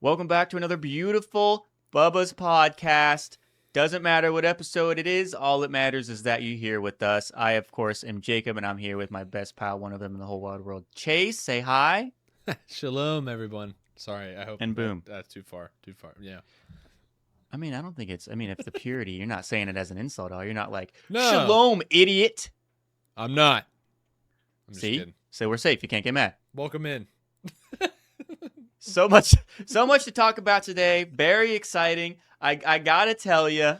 Welcome back to another beautiful Bubba's podcast. Doesn't matter what episode it is, all that matters is that you're here with us. I, of course, am Jacob, and I'm here with my best pal, one of them in the whole wide world, Chase. Say hi. Shalom, everyone. Sorry, I hope And boom. that's too far. Too far. Yeah. I mean, I don't think it's, if the purity, you're not saying it as an insult, are you? You're not like, No. Shalom, idiot. I'm not. I'm just See? kidding. So we're safe. You can't get mad. Welcome in. So much to talk about today. Very exciting. I gotta tell you,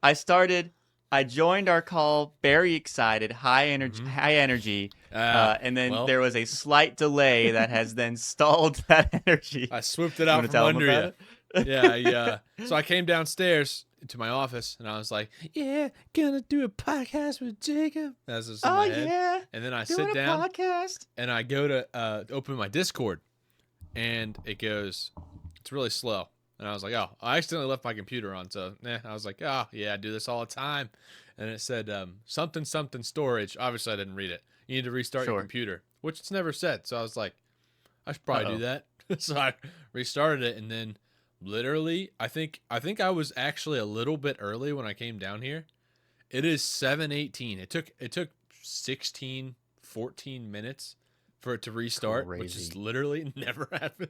I joined our call very excited, high energy, and then there was a slight delay that has then stalled that energy. I swooped it out from under you. Yeah. So I came downstairs to my office and I was like, "Yeah, gonna do a podcast with Jacob." That's just in my head. Yeah. And then I Doing sit down podcast. and I go to open my Discord, and it goes, it's really slow. And I was like, oh, I accidentally left my computer on. So I was like, oh, yeah, I do this all the time. And it said something storage. Obviously, I didn't read it. You need to restart your computer, which it's never said. So I was like, I should probably do that. So I restarted it, and then literally, I think I was actually a little bit early when I came down here. It is 7:18. It took 16, 14 minutes for it to restart, which is literally never happened.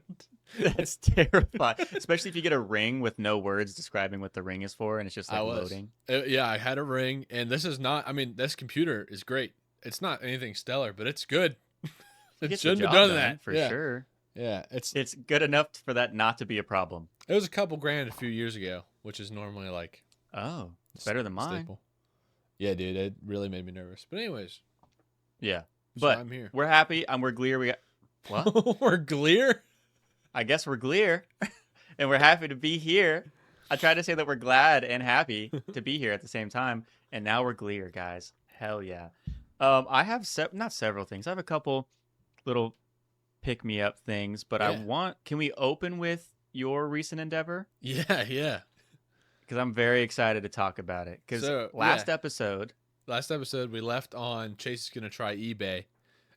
That's terrifying, especially if you get a ring with no words describing what the ring is for, and it's just like loading. Yeah, I had a ring, and this is not. I mean, this computer is great. It's not anything stellar, but it's good. It shouldn't have done that for sure. Yeah, it's good enough for that not to be a problem. It was a couple grand a few years ago, which is normally like, oh, it's better than mine. Staple. Yeah, dude, it really made me nervous. But anyways, yeah. So but I'm here. We're happy. We're Glear. We got what? We're Glear? I guess we're Glear, and we're happy to be here. I tried to say that we're glad and happy to be here at the same time, and now we're Glear, guys. Hell yeah. I have not several things. I have a couple little pick me up things, but can we open with your recent endeavor? Yeah. Because I'm very excited to talk about it. Because last episode we left on Chase is going to try eBay.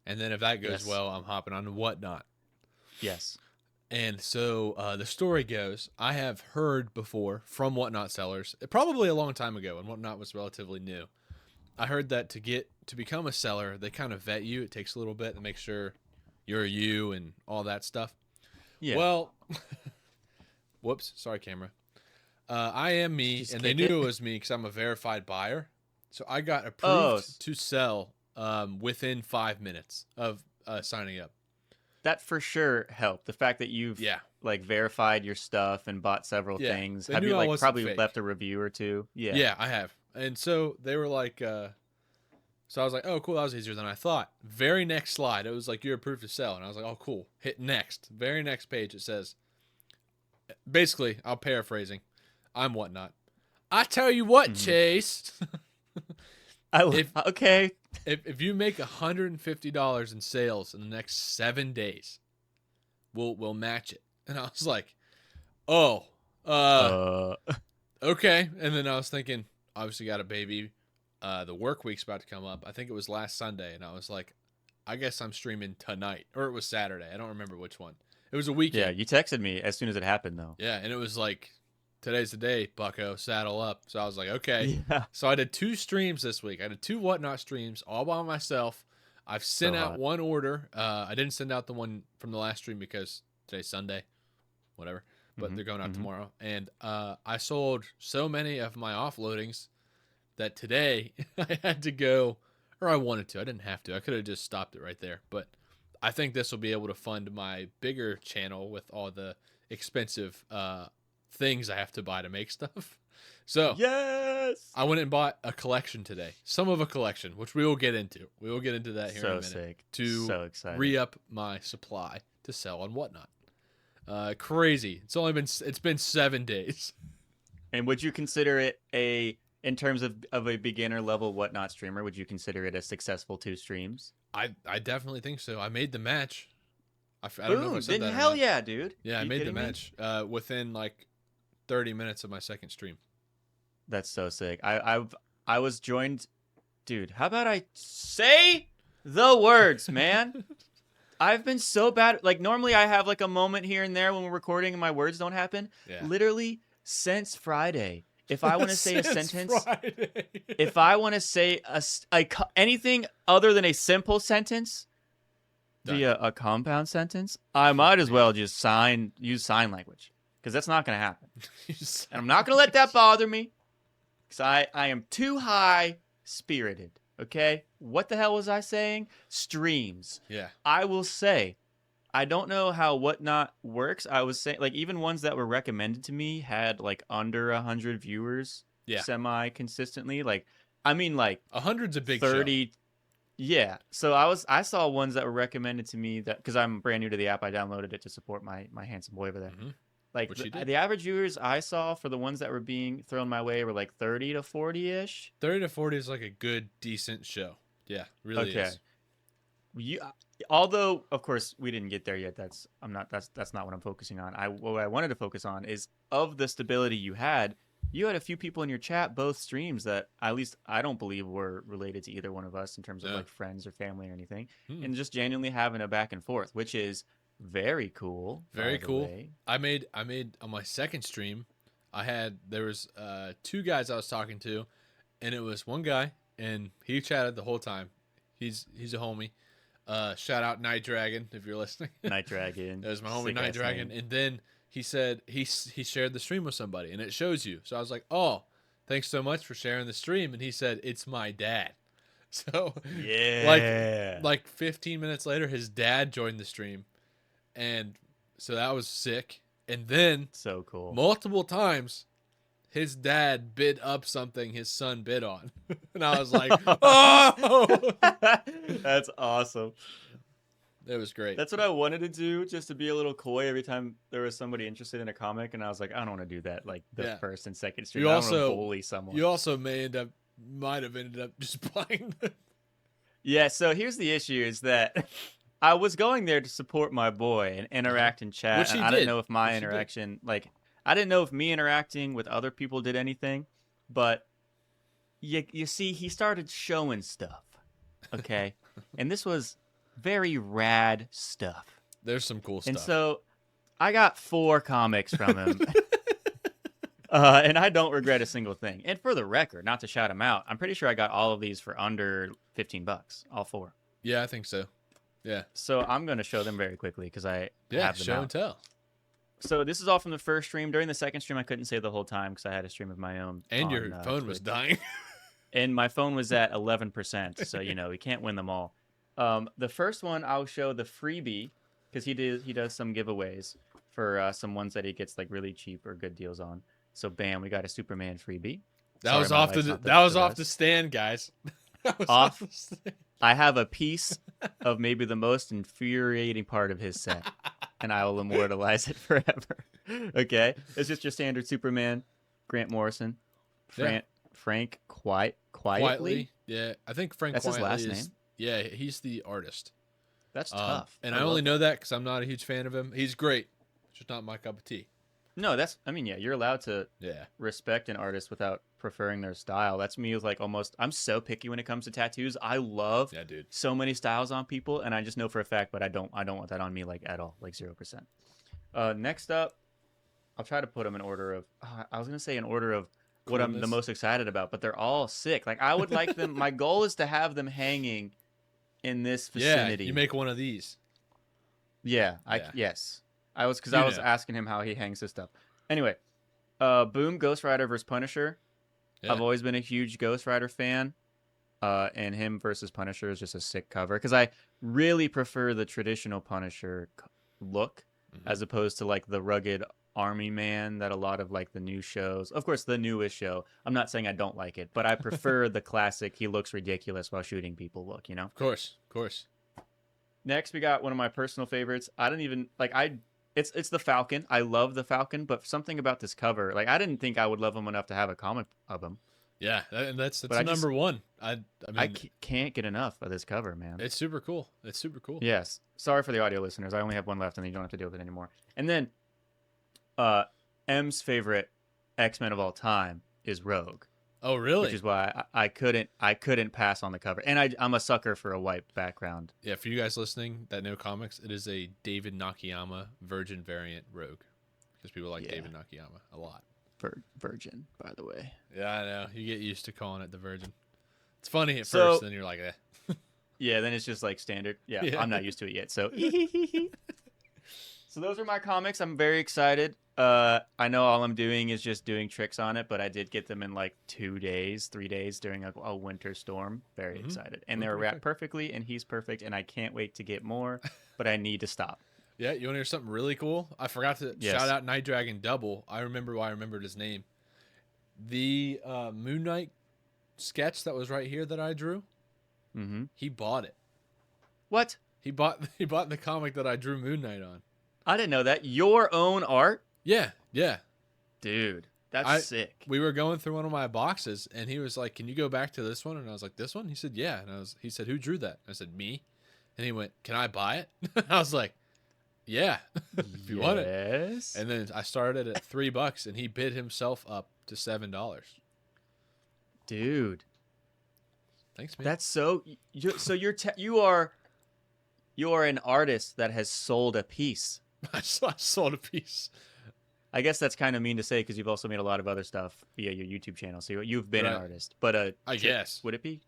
And then if that goes well, I'm hopping on Whatnot. Yes. And so the story goes, I have heard before from Whatnot sellers, probably a long time ago when Whatnot was relatively new. I heard that to become a seller, they kind of vet you. It takes a little bit to make sure you're you and all that stuff. Yeah. Well, whoops. Sorry, camera. I am me, and they knew it was me because I'm a verified buyer. So I got approved to sell within 5 minutes of signing up. That for sure helped. The fact that you've verified your stuff and bought several things. Have you probably left a review or two? Yeah. Yeah, I have. And so they were like, so I was like, oh, cool. That was easier than I thought. Very next slide, it was like, you're approved to sell. And I was like, oh, cool. Hit next. Very next page, it says, basically, I'm paraphrasing. I'm Whatnot. I tell you what, Chase. Okay. If you make $150 in sales in the next 7 days, we'll match it. And I was like, okay. And then I was thinking, obviously got a baby. The work week's about to come up. I think it was last Sunday, and I was like, I guess I'm streaming tonight, or it was Saturday. I don't remember which one. It was a weekend. Yeah, you texted me as soon as it happened, though. Yeah, and it was like, today's the day, bucko, saddle up. So I was like, okay. Yeah. So I did 2 streams this week. I did 2 Whatnot streams all by myself. I've sent out one order. I didn't send out the one from the last stream because today's Sunday, whatever. But they're going out tomorrow. And I sold so many of my offloadings that today I had to go, or I wanted to. I didn't have to. I could have just stopped it right there. But I think this will be able to fund my bigger channel with all the expensive things I have to buy to make stuff. So yes, I went and bought a collection today. Some of a collection, which we will get into. We will get into that here in a minute. Sick. To re-up my supply to sell on Whatnot. Crazy. It's been 7 days. And would you consider it in terms of a beginner level Whatnot streamer, would you consider it a successful 2 streams? I definitely think so. I made the match. I don't know if I said that or hell not. Yeah, dude. Yeah, I made the match within like 30 minutes of my second stream. That's so sick. I was joined, dude. How about I say the words, man? I've been so bad. Like normally I have like a moment here and there when we're recording and my words don't happen. Yeah. Literally since Friday, if I want to say a Since sentence, Friday. if I want to say anything other than a simple sentence Done. via a compound sentence, I might as well just use sign language because that's not going to happen. And I'm not going to let that bother me because I am too high spirited. Okay, what the hell was I saying? Streams. Yeah. I will say, I don't know how Whatnot works. I was saying, like, even ones that were recommended to me had like under 100 viewers, Yeah. semi consistently. Like, I mean, like 100's a big 30. show. Yeah. So I saw ones that were recommended to me that because I'm brand new to the app, I downloaded it to support my handsome boy over there. Mm-hmm. Like Which you did. the average viewers I saw for the ones that were being thrown my way were like 30 to 40 ish. 30 to 40 is like a good, decent show. Yeah, really is. You, although of course we didn't get there yet. That's not what I'm focusing on. What I wanted to focus on is of the stability you had. You had a few people in your chat, both streams that at least I don't believe were related to either one of us in terms of like friends or family or anything, and just genuinely having a back and forth, which is very cool. Very cool. I made on my second stream. There was 2 guys I was talking to, and it was one guy, and he chatted the whole time. He's a homie. Shout out Night Dragon if you're listening. Night Dragon. That was my homie Night Dragon. And then he said he shared the stream with somebody, and it shows you. So I was like, oh, thanks so much for sharing the stream. And he said, it's my dad. So yeah, like 15 minutes later, his dad joined the stream, and so that was sick. And then so cool. Multiple times, his dad bid up something his son bid on, and I was like, oh, that's awesome. It was great. That's what I wanted to do, just to be a little coy every time there was somebody interested in a comic, and I was like, I don't want to do that. Like the first and second stream, I don't want to bully someone. You also might have ended up just buying them. Yeah. So here's the issue: is that I was going there to support my boy and interact in chat. Which he and I did. didn't know if my interaction, I didn't know if me interacting with other people did anything, but you see, he started showing stuff. Okay, and this was very rad stuff. There's some cool stuff. And so I got 4 comics from him. And I don't regret a single thing. And for the record, not to shout him out, I'm pretty sure I got all of these for under $15, all 4. Yeah, I think so. Yeah. So I'm going to show them very quickly because I have them show out. and tell. So this is all from the first stream. During the second stream, I couldn't say the whole time because I had a stream of my own. And your phone was dying. And my phone was at 11%. So, we can't win them all. The first one, I'll show the freebie because he does some giveaways for some ones that he gets like really cheap or good deals on. So bam, we got a Superman freebie. That was off the stand, guys. Off. I have a piece of maybe the most infuriating part of his set, and I will immortalize it forever. Okay, it's just your standard Superman, Grant Morrison, Frank Quietly. Yeah, I think Frank. That's Quietly his last name. Yeah, he's the artist. That's tough. And I only know that because I'm not a huge fan of him. He's great, it's just not my cup of tea. No, you're allowed to respect an artist without preferring their style. That's me with like almost, I'm so picky when it comes to tattoos. I love so many styles on people, and I just know for a fact, but I don't want that on me like at all, like 0%. Next up, I'll try to put them in order of, I was going to say in order of what I'm the most excited about, but they're all sick. Like I would like them, my goal is to have them hanging in this vicinity. Yeah, you make one of these. Yes. I was asking him how he hangs his stuff. Anyway, Boom, Ghost Rider versus Punisher. Yeah. I've always been a huge Ghost Rider fan. And him versus Punisher is just a sick cover because I really prefer the traditional Punisher look as opposed to like the rugged army man that a lot of like the new shows. Of course, the newest show. I'm not saying I don't like it, but I prefer the classic. He looks ridiculous while shooting people. Look, Of course. Next, we got one of my personal favorites. I didn't even like. It's the Falcon. I love the Falcon, but something about this cover, like I didn't think I would love him enough to have a comic of him. Yeah, and that's number one. I mean, I can't get enough of this cover, man. It's super cool. Yes. Sorry for the audio listeners. I only have one left, and you don't have to deal with it anymore. And then, M's favorite X-Men of all time is Rogue. Oh, which really? is why I couldn't pass on the cover. And I'm a sucker for a white background. Yeah, for you guys listening that know comics, it is a David Nakayama Virgin variant Rogue, because people like Yeah. David Nakayama a lot. Virgin, by the way. Yeah, I know. You get used to calling it the Virgin. It's funny at So- first, then you're like, eh. Yeah, then it's just like standard. Yeah, Yeah. I'm not used to it yet. So, so those are my comics. I'm very excited. I know all I'm doing is just doing tricks on it, but I did get them in like 2 days, 3 days during a winter storm. Very excited, and they were wrapped perfectly, and he's perfect, and I can't wait to get more. But I need to stop. Yeah, you want to hear something really cool? I forgot to Yes. shout out Night Dragon Double. I remember why I remembered his name. The Moon Knight sketch that was right here that I drew, Mm-hmm. he bought it. What? He bought the comic that I drew Moon Knight on. I didn't know that. Your own art, Yeah, yeah. dude. That's sick. We were going through one of my boxes, and he was like, "Can you go back to this one?" And I was like, "This one?" He said, "Yeah." And he said, "Who drew that?" I said, "Me." And he went, "Can I buy it?" I was like, "Yeah, if you want it." Yes. And then I started at $3, and he bid himself up to $7. Dude, Thanks, man. that's so. You are an artist that has sold a piece. I sold a piece. I guess that's kind of mean to say because you've also made a lot of other stuff via your YouTube channel. So you've been an Right. artist, but I guess. would it be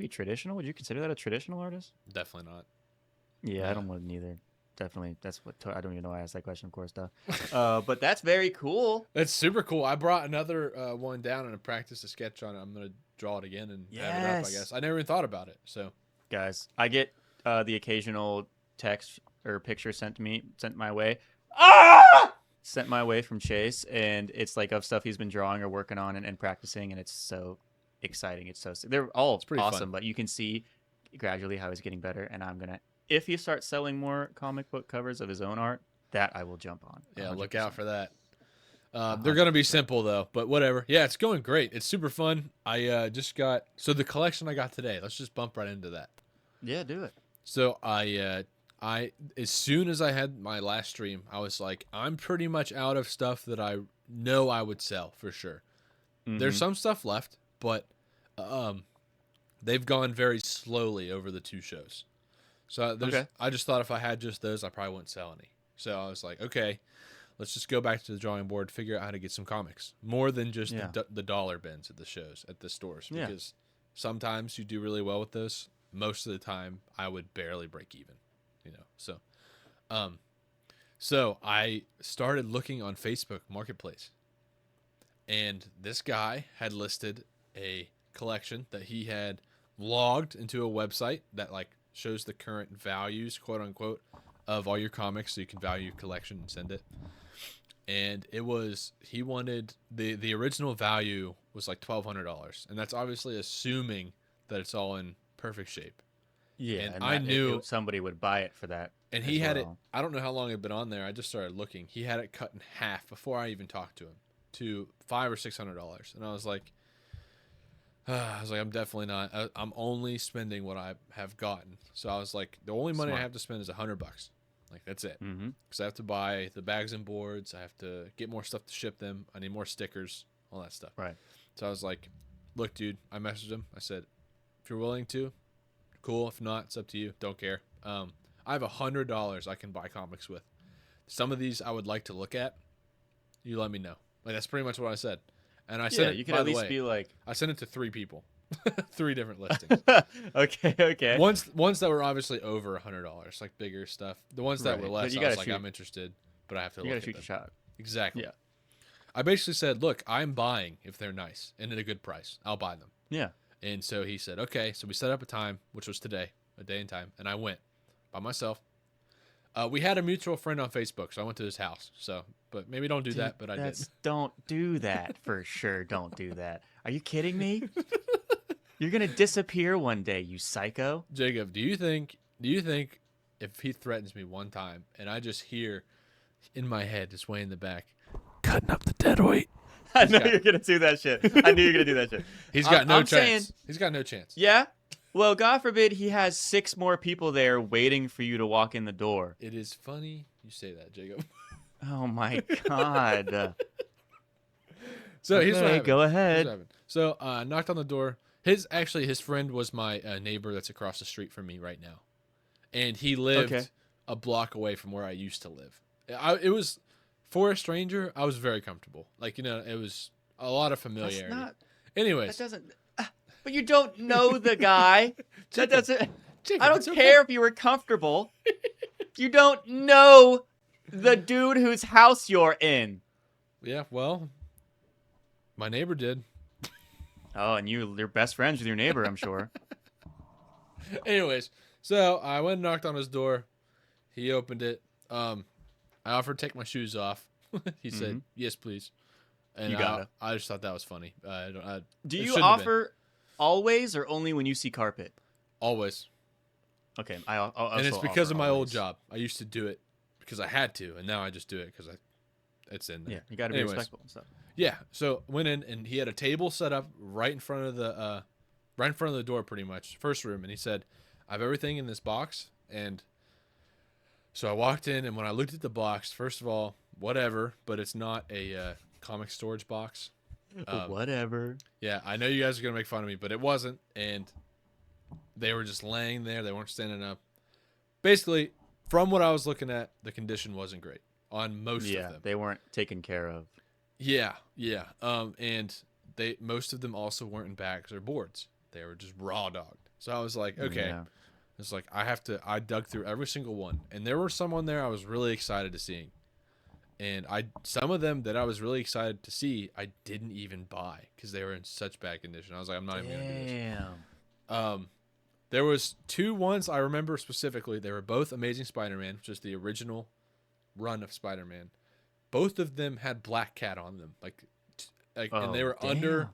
traditional? Would you consider that a traditional artist? Definitely not. Yeah, Yeah. I don't want neither. Definitely, that's what I don't even know why I asked that question. Of course, though. But that's very cool. That's super cool. I brought another one down and I practiced a sketch on it. I'm gonna draw it again and have it up. I Yes. guess I never even thought about it. So Guys, I get the occasional text or picture sent my way. Ah! Sent my way from Chase, and it's like of stuff he's been drawing or working on and practicing, and it's so exciting. It's so they're all pretty awesome, fun. but you can see gradually how he's getting better. And I'm gonna, if he starts selling more comic book covers of his own art, that I will jump on. yeah, look 100%. out for that. They're gonna be 100%. simple though, but whatever. Yeah, it's going great. It's super fun. I just got the collection I got today. Let's just bump right into that. Yeah, do it. So I as soon as I had my last stream, I was like, I'm pretty much out of stuff that I know I would sell for sure. There's Mhm. some stuff left, but they've gone very slowly over the 2 shows. So I just thought if I had just those, I probably wouldn't sell any. So I was like, okay, let's just go back to the drawing board, figure out how to get some comics more than just the dollar bins at the shows at the stores, Yeah. because sometimes you do really well with those. Most of the time, I would barely break even, So I started looking on Facebook Marketplace, and this guy had listed a collection that he had logged into a website that like shows the current values, quote unquote, of all your comics, so you can value your collection and send it. And he wanted the original value was like $1,200, and that's obviously assuming that it's all in perfect shape. Yeah, And and I knew- somebody would buy it for that. And as he had it. well. I don't know how long it had been on there. I just started looking. He had it cut in half before I even talked to him to $500 or $600, and I was like, I'm definitely not. I'm only spending what I have gotten. So I was like, the only money I Smart. have to spend is $100. Like that's it. Mm-hmm. Because I have to buy the bags and boards. I have to get more stuff to ship them. I need more stickers, all that stuff. Right. So I was like, look, dude, I messaged him. I said, if you're willing to, cool. If not, it's up to you. Don't care. I have $100 I can buy comics with. Some of these I would like to look at. You let me know. Like that's pretty much what I said. And I sent it, you could by at the least way, be like, I sent it to 3 people. 3 different listings. okay. Ones that were obviously over $100, like bigger stuff. The ones that Right, were but less, you I was gotta like, shoot- I'm interested, but I have to You look gotta at shoot them. your shot. Exactly. Yeah. I basically said, look, I'm buying if they're nice and at a good price. I'll buy them. Yeah. And so he said, okay. So we set up a time, which was today, a day and time, and I went by myself. We had a mutual friend on Facebook, so I went to his house. So, but maybe don't do Dude, that, but I did. Don't do that for sure. Don't do that. Are you kidding me? You're gonna disappear one day, you psycho. Jacob, do you think if he threatens me one time and I just hear in my head, just way in the back, cutting up the dead weight, I know got- you're gonna do that shit. I knew you were gonna do that shit. he's got no I'm saying- chance. He's got no chance. Yeah. Well, God forbid he has 6 more people there waiting for you to walk in the door. It is funny you say that, Jacob. Oh my God. So here's what Okay, happened. go Here's ahead. what happened. So I knocked on the door. His friend was my neighbor that's across the street from me right now, and he Okay. lived a block away from where I used to live. It was for a stranger. I was very comfortable. Like it was a lot of That's familiarity. not. That Anyways, doesn't. But you don't know the guy. That Jacob, doesn't. I Jacob, don't it's okay. care if you were comfortable. You don't know the dude whose house you're in. Yeah, well, my neighbor did. Oh, and you're best friends with your neighbor, I'm sure. Anyways, so I went and knocked on his door. He opened it. I offered to take my shoes off. He said, "Yes, please." And You gotta. I just thought that was funny. Do it you shouldn't have been. offer always or only when you see carpet? Always. Okay, I'll And it's also because offer of my old always. job. I used to do it because I had to, and now I just do it because it's in there. Yeah, you got to be Anyways, respectful and stuff. Yeah, so went in and he had a table set up right in front of the door, pretty much first room, and he said, "I have everything in this box." And so I walked in, and when I looked at the box, first of all, whatever, but it's not a comic storage box. Whatever. Yeah, I know you guys are gonna make fun of me, but it wasn't, and they were just laying there. They weren't standing up. Basically, from what I was looking at, the condition wasn't great on most of them. They weren't taken care of. Yeah. And most of them also weren't in bags or boards. They were just raw dogged. So I was like, okay. Yeah. It's like I dug through every single one. And there were some on there I was really excited to see. And some of them that I was really excited to see, I didn't even buy because they were in such bad condition. I was like, I'm not even gonna do this. Damn. There was two ones I remember specifically. They were both Amazing Spider-Man, which is the original run of Spider-Man. Both of them had Black Cat on them, and they were damn.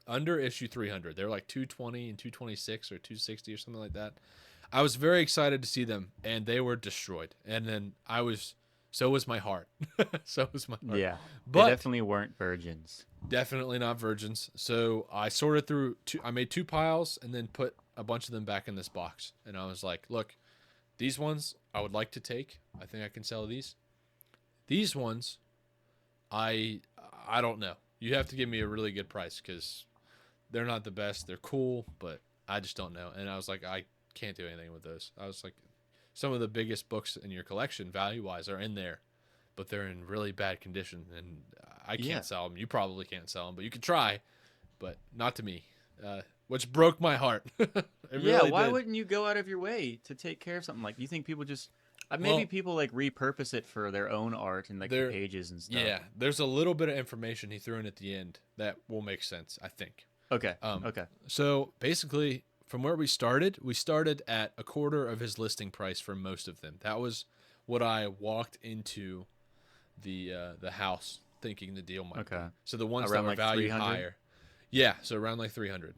under issue 300. They were like 220 and 226 or 260 or something like that. I was very excited to see them, and they were destroyed. And then so was my heart. So was my heart. Yeah. But They definitely weren't virgins. definitely not virgins. So I sorted through I made two piles and then put a bunch of them back in this box. And I was like, look, these ones I would like to take. I think I can sell these. These ones, I don't know. You have to give me a really good price because they're not the best. They're cool, but I just don't know. And I was like, I can't do anything with those. I was like, some of the biggest books in your collection, value-wise, are in there, but they're in really bad condition, and I can't sell them. You probably can't sell them, but you could try, but not to me, which broke my heart. It really Why did. wouldn't you go out of your way to take care of something like? You think people just maybe Well, people like repurpose it for their own art and like the pages and stuff. Yeah, there's a little bit of information he threw in at the end that will make sense, I think. Okay. Okay. So basically, from where we started at a quarter of his listing price for most of them. That was what I walked into the house thinking the deal might be. So the ones Around that were like valued 300? higher. Yeah, so around like 300.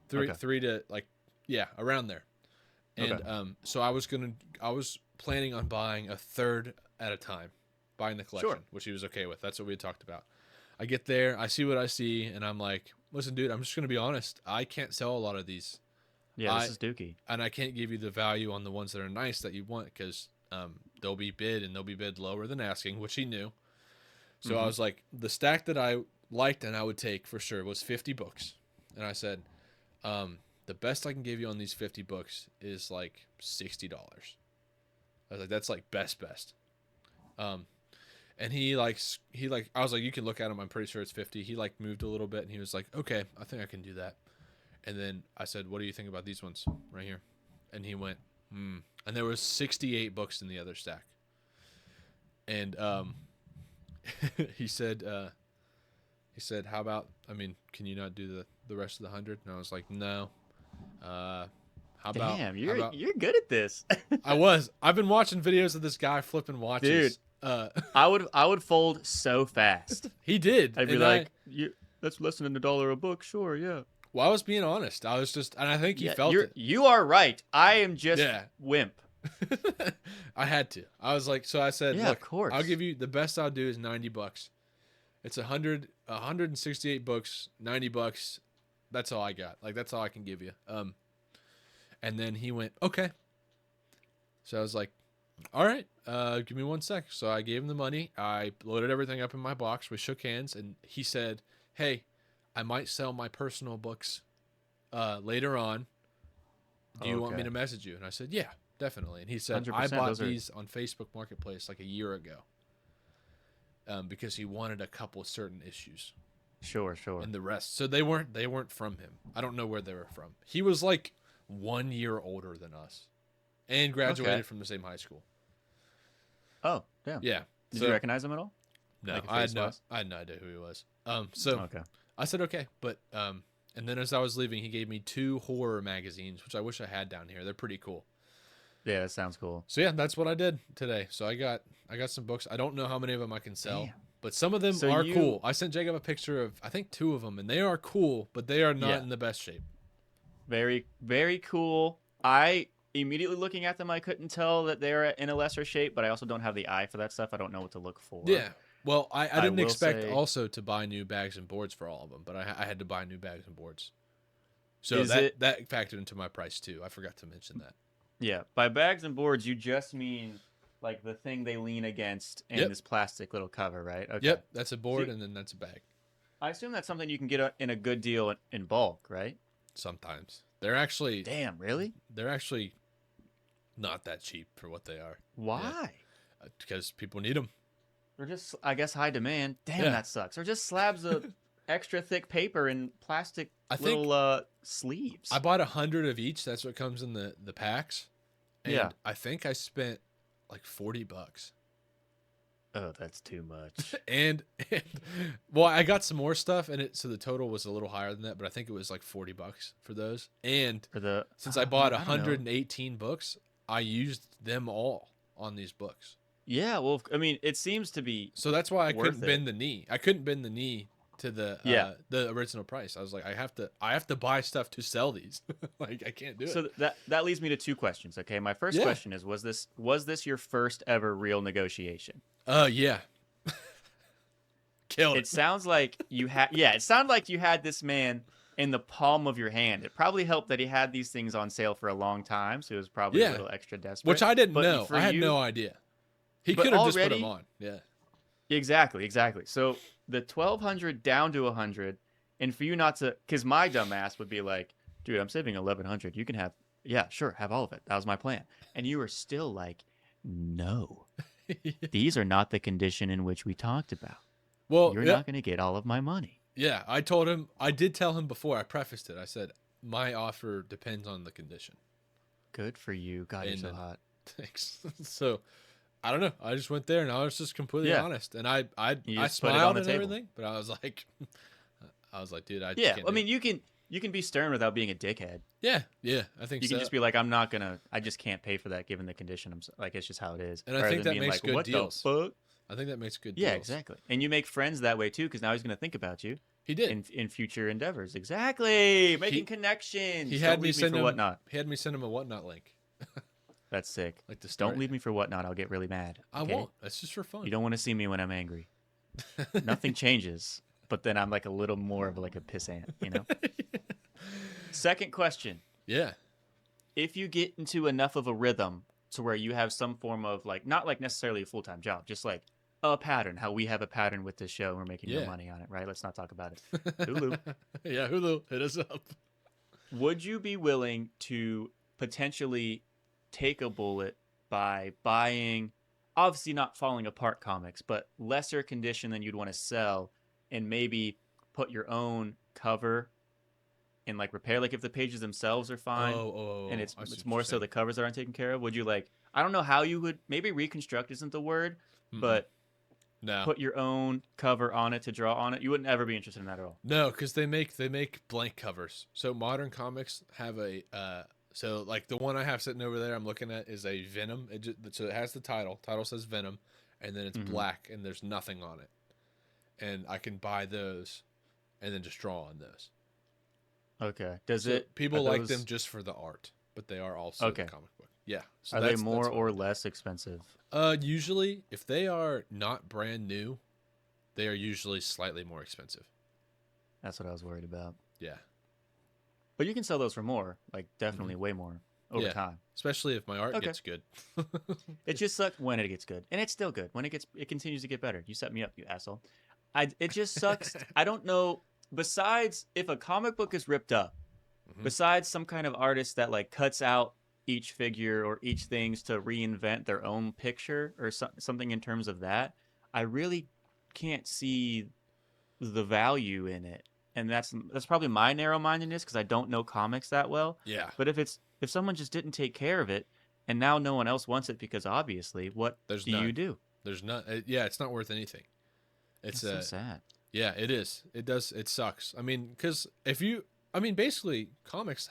Three to like, yeah, around there. And so I was planning on buying a third at a time, buying the collection, which he was okay with. That's what we had talked about. I get there, I see what I see, and I'm like, listen, dude, I'm just going to be honest. I can't sell a lot of these. Yeah, this is dookie. And I can't give you the value on the ones that are nice that you want because they'll be bid lower than asking, which he knew. So I was like, the stack that I liked and I would take for sure was 50 books. And I said, the best I can give you on these 50 books is like $60. I was like, that's like best. And he I was like, you can look at them. I'm pretty sure it's 50. He like moved a little bit and he was like, okay, I think I can do that. And then I said, what do you think about these ones right here? And he went, And there was 68 books in the other stack. And he said, how about, can you not do the rest of the 100? And I was like, no. How about? Damn, you're good at this. I've been watching videos of this guy flipping watches. Dude, I would fold so fast. He did. I'd be like, that's less than $1 a book, sure, yeah. Well, I was being honest. I was just, and I think he felt it. You are right. I am just wimp. I had to. I was like, so I said, yeah, look, of course. I'll give you the best I'll do is $90. It's 168 books, $90. That's all I got. Like, that's all I can give you. And then he went, okay. So I was like, all right, give me 1 sec. So I gave him the money. I loaded everything up in my box. We shook hands, and he said, hey, I might sell my personal books later on. Do you want me Okay. to message you? And I said, yeah, definitely. And he said, I 100%. bought Those are these on Facebook Marketplace like a year ago because he wanted a couple of certain issues sure, sure. and the rest. So they weren't from him. I don't know where they were from. He was like 1 year older than us and Okay. graduated from the same high school. Oh, damn. Yeah. Did you So recognize him at all? no, Like a face wise? I had no idea who he was. So Okay. I said okay, but and then as I was leaving, he gave me 2 horror magazines, which I wish I had down here. They're pretty cool. Yeah, that sounds cool. So yeah, that's what I did today. So I got some books. I don't know how many of them I can sell, Damn. but some of them So are you, cool. I sent Jacob a picture of I think 2 of them, and they are cool, but they are not yeah, in the best shape. very, very cool. I immediately looking at them, I couldn't tell that they're in a lesser shape, but I also don't have the eye for that stuff. I don't know what to look for. Yeah. Well, I I didn't will expect say, also to buy new bags and boards for all of them, but I had to buy new bags and boards. So is it, that factored into my price too. I forgot to mention that. yeah, by bags and boards, you just mean like the thing they lean against and Yep. this plastic little cover, right? Okay. Yep, that's a board See, and then that's a bag. I assume that's something you can get in a good deal in bulk, right? Sometimes they're actually not that cheap for what they are. Yeah, Why? because people need them. They're just, I guess, high demand. Damn, Yeah, that sucks. They're just slabs of extra thick paper and plastic I think little sleeves. I bought 100 of each. That's what comes in the packs, Yeah. and I think I spent like $40. Oh, that's too much. And well, I got some more stuff, and so the total was a little higher than that, but I think it was like $40 for those. And For the, since I bought I don't know. 118 books, I used them all on these books. Yeah, well, I mean, it seems to be So that's why I worth couldn't it. bend the knee. I couldn't bend the knee to Yeah. the original price. I was like, I have to buy stuff to sell these. Like I can't do it. So that leads me to 2 questions. Okay, my first Yeah. question is: was this your first ever real negotiation? Yeah. Killed It it. sounds like you had. Yeah, it sounded like you had this man in the palm of your hand. It probably helped that he had these things on sale for a long time, so he was probably a Yeah. little extra desperate. Which I didn't But know. for I had you, no idea. He but could have just put already, them on. Yeah. exactly. So the 1,200 down to 100, and for you not to, because my dumb ass would be like, dude, I'm saving 1,100. You can have, yeah, sure, have all of it. That was my plan. And you were still like, no, these are not the condition in which we talked about. Well, You're yeah, not going to get all of my money. yeah. I told him. I did tell him before. I prefaced it. I said my offer depends on the condition. Good for you. God, you're And so hot. thanks. So I don't know. I just went there and I was just completely Yeah. honest. And I You I just put it on smiled the and table. everything, but I was like, dude, I just Yeah, can't I do mean, it. you can be stern without being a dickhead. Yeah, yeah. I think You so. can just be like, I'm not gonna, I just can't pay for that given the condition. Like, it's just how it is. And I Rather think than that being makes like, good what deals. the fuck? I think that makes good Yeah, deals. exactly. And you make friends that way too, because now he's gonna think about you He did. in future endeavors. Exactly, making He connections. he Don't had me leave me send for him. whatnot. He had me send him a whatnot link. That's sick. Like to start. Don't leave me for whatnot. I'll get really mad. I Okay? won't. That's just for fun. You don't want to see me when I'm angry. Nothing changes, but then I'm like a little more of like a pissant, you know. Second question: Yeah. if you get into enough of a rhythm to where you have some form of like, not like necessarily a full-time job, just like a pattern, how we have a pattern with this show and we're making no Yeah. money on it, right? Let's not talk about it. Hulu. Yeah, Hulu, hit us up. Would you be willing to potentially take a bullet by buying, obviously not falling apart comics, but lesser condition than you'd want to sell, and maybe put your own cover and like repair, like if the pages themselves are fine and it's I see it's what more you're so saying. the covers that aren't taken care of, would you like, I don't know how you would, maybe reconstruct isn't the word, Mm-mm. but No. put your own cover on it to draw on it? You wouldn't ever be interested in that at all. No, because they make blank covers. So modern comics have a so like the one I have sitting over there I'm looking at is a Venom. So it has the title. Title says Venom, and then it's Mhm. black and there's nothing on it. And I can buy those, and then just draw on those. Okay. Does So it, people are like those- them just for the art, but they are also Okay. the comic book. Yeah. So are they that's more what or I do. less expensive? Usually, if they are not brand new, they are usually slightly more expensive. That's what I was worried about. Yeah. But you can sell those for more, like definitely way more over Yeah. time. Especially if my art Okay. gets good. It just sucks when it gets good, and it's still good when it continues to get better. You set me up, you asshole. It just sucks. I don't know. besides if a comic book is ripped up, Hmm. besides some kind of artist that like cuts out each figure or each things to reinvent their own picture or something in terms of that, I really can't see the value in it. And that's probably my narrow-mindedness because I don't know comics that well. Yeah, But if someone just didn't take care of it and now no one else wants it because obviously, what there's do you none. do? There's none. Yeah, it's not worth anything. It's That's so sad. yeah, it is. It does. It sucks. I mean, because if you, I mean, basically, comics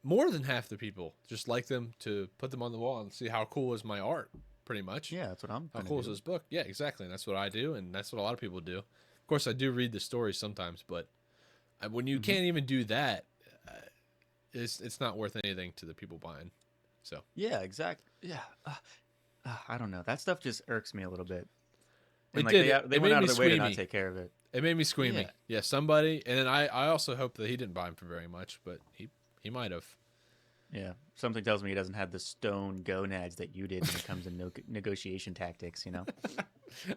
more than half the people just like them to put them on the wall and see how cool is my art. Pretty much. Yeah, that's what I'm How gonna cool is do. this book? Yeah, exactly. And that's what I do, and that's what a lot of people do. Of course, I do read the stories sometimes, but when you Hmm. can't even do that, uh, it's not worth anything to the people buying. So Yeah, exactly. Yeah, I don't know. That stuff just irks me a little bit. When it like did. they It went made out me of their way to not squeamy. take care of it. It made me squeamy. Yeah, Yeah, somebody, and then I also hope that he didn't buy him for very much, but he might have. yeah. Something tells me he doesn't have the stone gonads that you did when it comes to negotiation tactics. You know.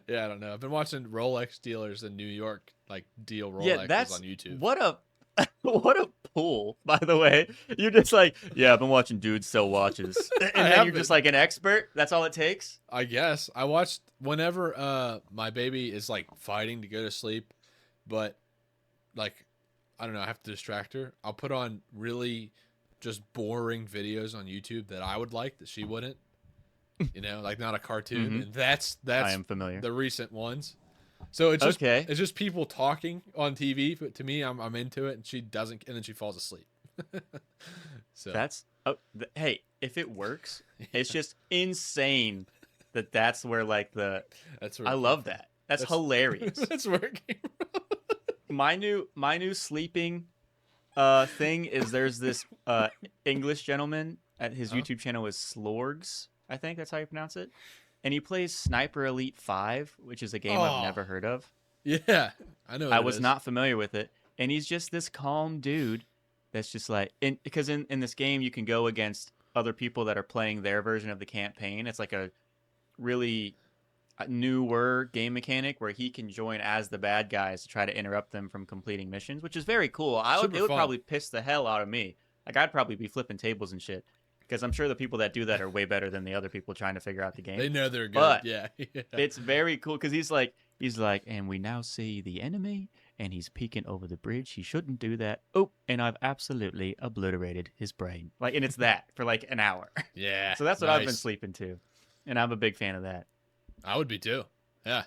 Yeah, I don't know. I've been watching Rolex dealers in New York like deal Yeah, Rolexes on that's YouTube. what a what a pull. By the way, you're just like, yeah, I've been watching dudes sell watches, I and then you're just haven't. like an expert. That's all it takes. I guess I watched whenever my baby is like fighting to go to sleep, but like I don't know, I have to distract her. I'll put on really just boring videos on YouTube that I would like that she wouldn't. Like not a cartoon, Hmm. and that's I that's am familiar. the recent ones. So it's just Okay, it's just people talking on TV. But to me, I'm into it, and she doesn't, and then she falls asleep. So that's hey, if it works, it's just insane that that's where like the that's where I it came love from. that. That's That's hilarious. that's where it came from. My new sleeping thing is there's this English gentleman at his Huh? YouTube channel is Slorgs, I think that's how you pronounce it. And he plays Sniper Elite 5, which is a game I've Oh never heard of. yeah, I know I what it was is. not familiar with it. And he's just this calm dude that's just like because in this game you can go against other people that are playing their version of the campaign. It's like a really newer game mechanic where he can join as the bad guys to try to interrupt them from completing missions, which is very cool. Super It would fun. probably piss the hell out of me. Like I'd probably be flipping tables and shit because I'm sure the people that do that are way better than the other people trying to figure out the game. They know they're good. But Yeah, yeah. it's very cool because he's like, and we now see the enemy, and he's peeking over the bridge. He shouldn't do that. Oh, and I've absolutely obliterated his brain. Like, and it's that for like an hour. Yeah, So that's what I've been nice. sleeping to, and I'm a big fan of that. I would be too. Yeah,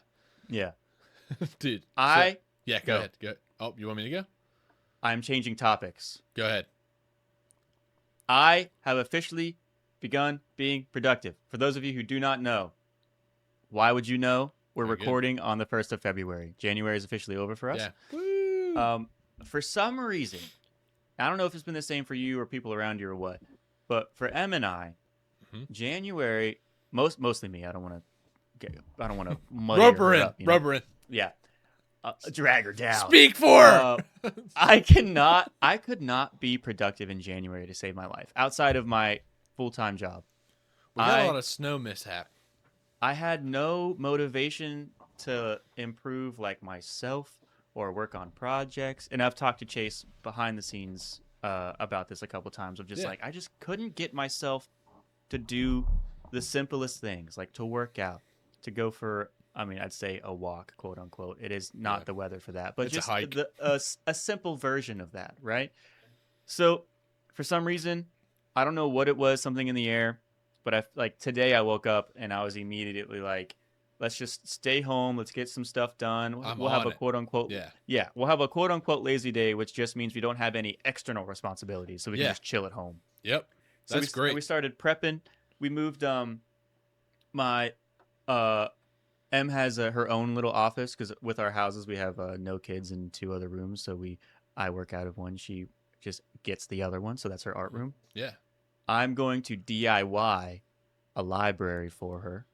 Yeah, dude. So I yeah, go go. ahead. Go. Oh, you want me to go? I'm changing topics. Go ahead. I have officially begun being productive. For those of you who do not know, why would you know? We're Very good. recording on the 1st of February. January is officially over for us. Yeah. Woo. Um, for some reason, I don't know if it's been the same for you or people around you or what, but for Em and I, Mhm. January, mostly me. I don't want to muddy Rub her her in. up. You know? Rub her in. Yeah, drag her down. Speak for her. I could not be productive in January to save my life outside of my full-time job. We got a I lot of snow mishap. I had no motivation to improve like myself or work on projects. And I've talked to Chase behind the scenes about this a couple times of just Yeah. like I just couldn't get myself to do the simplest things, like to work out, to go for I mean, I'd say a walk, quote unquote. It is not Yeah. the weather for that, but It's a just hike. a simple version of that, right? So, for some reason, I don't know what it was, something in the air, but I like today I woke up and I was immediately like, let's just stay home, let's get some stuff done. I'm We'll have on a it. quote unquote Yeah. yeah, we'll have a quote unquote lazy day, which just means we don't have any external responsibilities, so we can Yeah. just chill at home. Yep. So That's great. we started prepping. We moved my uh M has her own little office because with our houses we have no kids in two other rooms, so I work out of one. She just gets the other one, so that's her art room. Yeah. I'm going to DIY a library for her.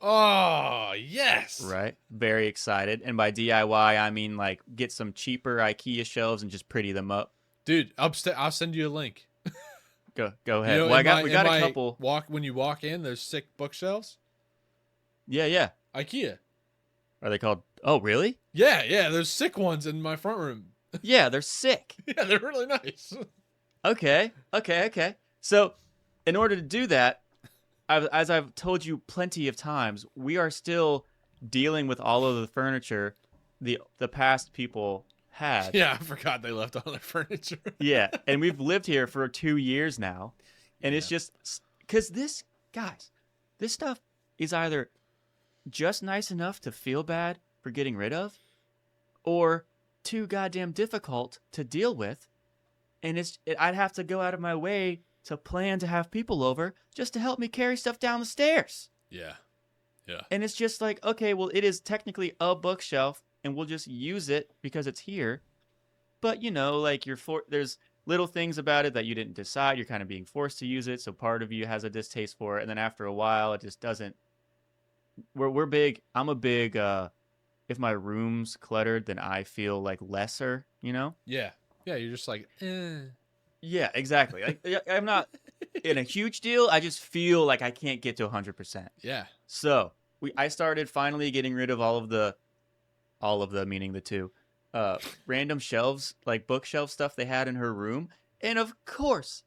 Oh yes. Right, very excited. And by DIY, I mean like get some cheaper IKEA shelves and just pretty them up. Dude, I'll send you a link. Go You ahead. know, Well, we got a couple. when you walk in those sick bookshelves. Yeah, yeah. IKEA. Are they called? Oh, really? Yeah. There's sick ones in my front room. Yeah, they're sick. Yeah, they're really nice. Okay. So, in order to do that, as I've told you plenty of times, we are still dealing with all of the furniture the past people had. Yeah, I forgot they left all their furniture. Yeah, and we've lived here for 2 years now, and it's Yeah. just because this stuff is either just nice enough to feel bad for getting rid of, or too goddamn difficult to deal with, and I'd have to go out of my way to plan to have people over just to help me carry stuff down the stairs. Yeah. And it's just like, okay, well, it is technically a bookshelf, and we'll just use it because it's here. But like there's little things about it that you didn't decide. You're kind of being forced to use it, so part of you has a distaste for it, and then after a while, it just doesn't. We're big. I'm a big. If my room's cluttered, then I feel like lesser. Yeah. Yeah, you're just like, eh. Yeah, exactly. I'm not in a huge deal. I just feel like I can't get to 100%. Yeah. So I started finally getting rid of all of the meaning the two, random shelves, like bookshelf stuff they had in her room, and of course,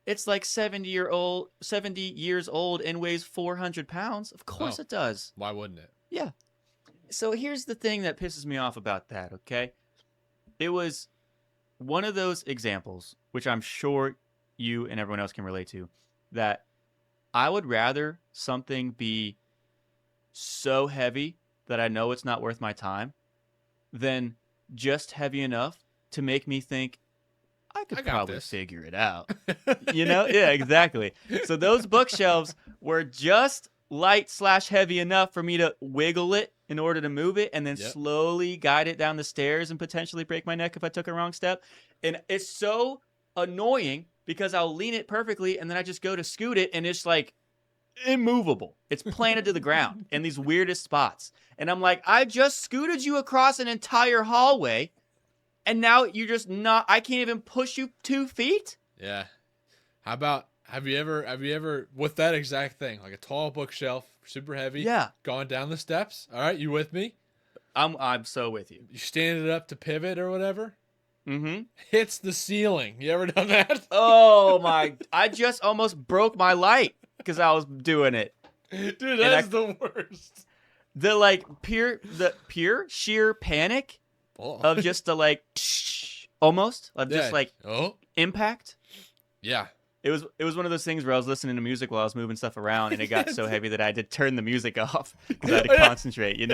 it's like 70 years old and weighs 400 pounds. Of course it does. Why wouldn't it? Yeah. So here's the thing that pisses me off about that. Okay, it was one of those examples, which I'm sure you and everyone else can relate to, that I would rather something be so heavy that I know it's not worth my time than just heavy enough to make me think I could probably figure it out. Yeah, exactly. So those bookshelves were just light/heavy enough for me to wiggle it in order to move it, and then slowly guide it down the stairs and potentially break my neck if I took a wrong step. And it's so annoying because I'll lean it perfectly and then I just go to scoot it and it's like immovable. It's planted to the ground in these weirdest spots. And I'm like, I just scooted you across an entire hallway and now you're just not, I can't even push you 2 feet? Yeah. How about, have you ever, with that exact thing, like a tall bookshelf, super heavy, gone down the steps? All right, you with me? I'm so with you. You stand it up to pivot or whatever? Mm-hmm. Hits the ceiling. You ever done that? Oh my, I just almost broke my light because I was doing it. Dude, that's the worst. The pure sheer panic of just the almost of just impact. Yeah. It was one of those things where I was listening to music while I was moving stuff around, and it got so heavy that I had to turn the music off because I had to concentrate. It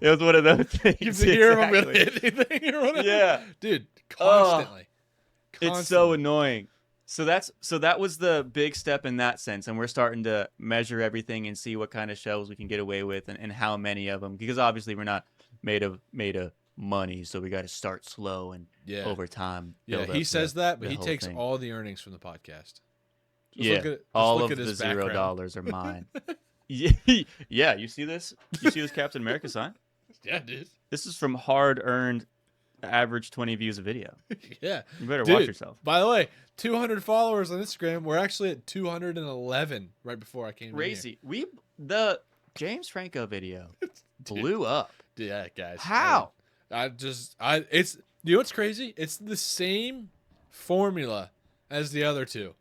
was one of those things. You can hear him with anything or whatever. Yeah, dude, constantly. It's so annoying. So that was the big step in that sense, and we're starting to measure everything and see what kind of shelves we can get away with and how many of them, because obviously we're not made of money, so we got to start slow and over time. Yeah, he says that, but he takes all the earnings from the podcast. All of the $0 are mine. Yeah, you see this? You see this Captain America sign? Yeah, dude. This is from hard-earned, average 20 views a video. Yeah. You better watch yourself. By the way, 200 followers on Instagram. We're actually at 211 right before I came in here. Crazy. The James Franco video blew up. Yeah, guys. How? It's, you know what's crazy? It's the same formula as the other two.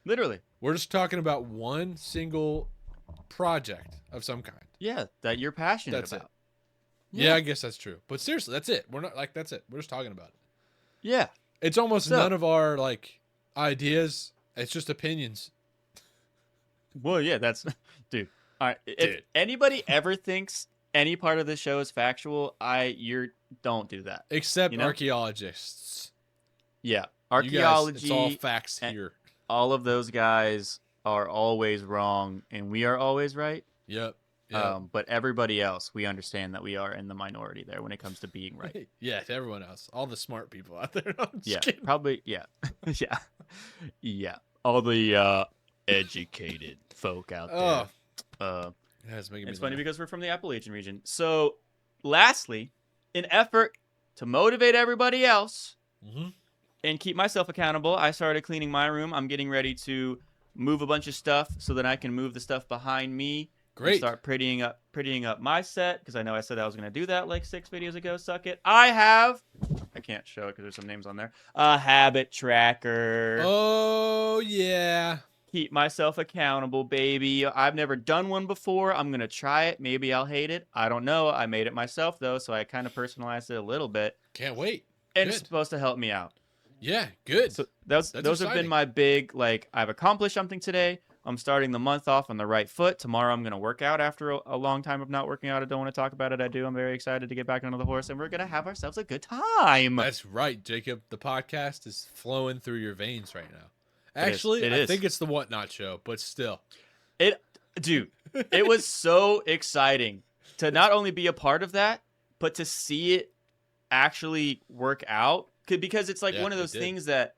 Literally. We're just talking about one single project of some kind. Yeah, that you're passionate about. Yeah, I guess that's true. But seriously, that's it. We're not that's it. We're just talking about it. Yeah. It's almost none of our ideas. It's just opinions. Well, yeah, that's dude. All right. If anybody ever thinks any part of the show is factual, don't do that. Except archaeologists. Yeah. Archaeology. Guys, it's all facts here. All of those guys are always wrong and we are always right. Yep. But everybody else, we understand that we are in the minority there when it comes to being right. Yeah, to everyone else. All the smart people out there. No, kidding. Probably. Yeah. Yeah. All the educated folk out there. It's funny because we're from the Appalachian region. So, lastly, in effort to motivate everybody else and keep myself accountable, I started cleaning my room. I'm getting ready to move a bunch of stuff so that I can move the stuff behind me and Great. start prettying up my set because I know I said I was gonna do that like 6 videos ago. Suck it. I can't show it because there's some names on there. A habit tracker. Oh yeah. Keep myself accountable, baby. I've never done one before. I'm gonna try it. Maybe I'll hate it. I don't know. I made it myself though, so I kind of personalized it a little bit, Can't wait. and it's Good. supposed to help me out. Yeah. Good. So That's those have been exciting. my big like I've accomplished something today. I'm starting the month off on the right foot. Tomorrow I'm gonna work out after a long time of not working out. I don't want to talk about it. I do. I'm very excited to get back onto the horse, and we're gonna have ourselves a good time. That's right, Jacob. The podcast is flowing through your veins right now. It is. Actually, It I is. think it's the Whatnot show, but still. It, dude, it was so exciting to not only be a part of that, but to see it actually work out. Because it's like Yeah, one of it those did. things that,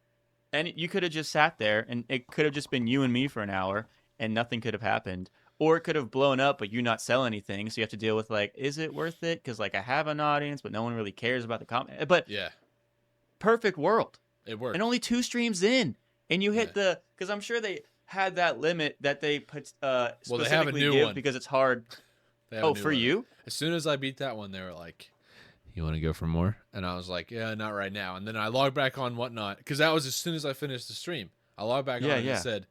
and you could have just sat there and it could have just been you and me for an hour and nothing could have happened. Or it could have blown up, but you not sell anything. So you have to deal with like, is it worth it? Because like I have an audience, but no one really cares about the comment. But Yeah, perfect world. it worked. And only 2 streams in. And you hit Yeah. because I'm sure they had that limit that they put Well, specifically they have a new give one. because it's hard. They have a Oh, new for one. you? As soon as I beat that one, they were like, "You want to go for more?" And I was like, "Yeah, not right now." And then I logged back on Whatnot because that was as soon as I finished the stream. I logged back on and Yeah. it said,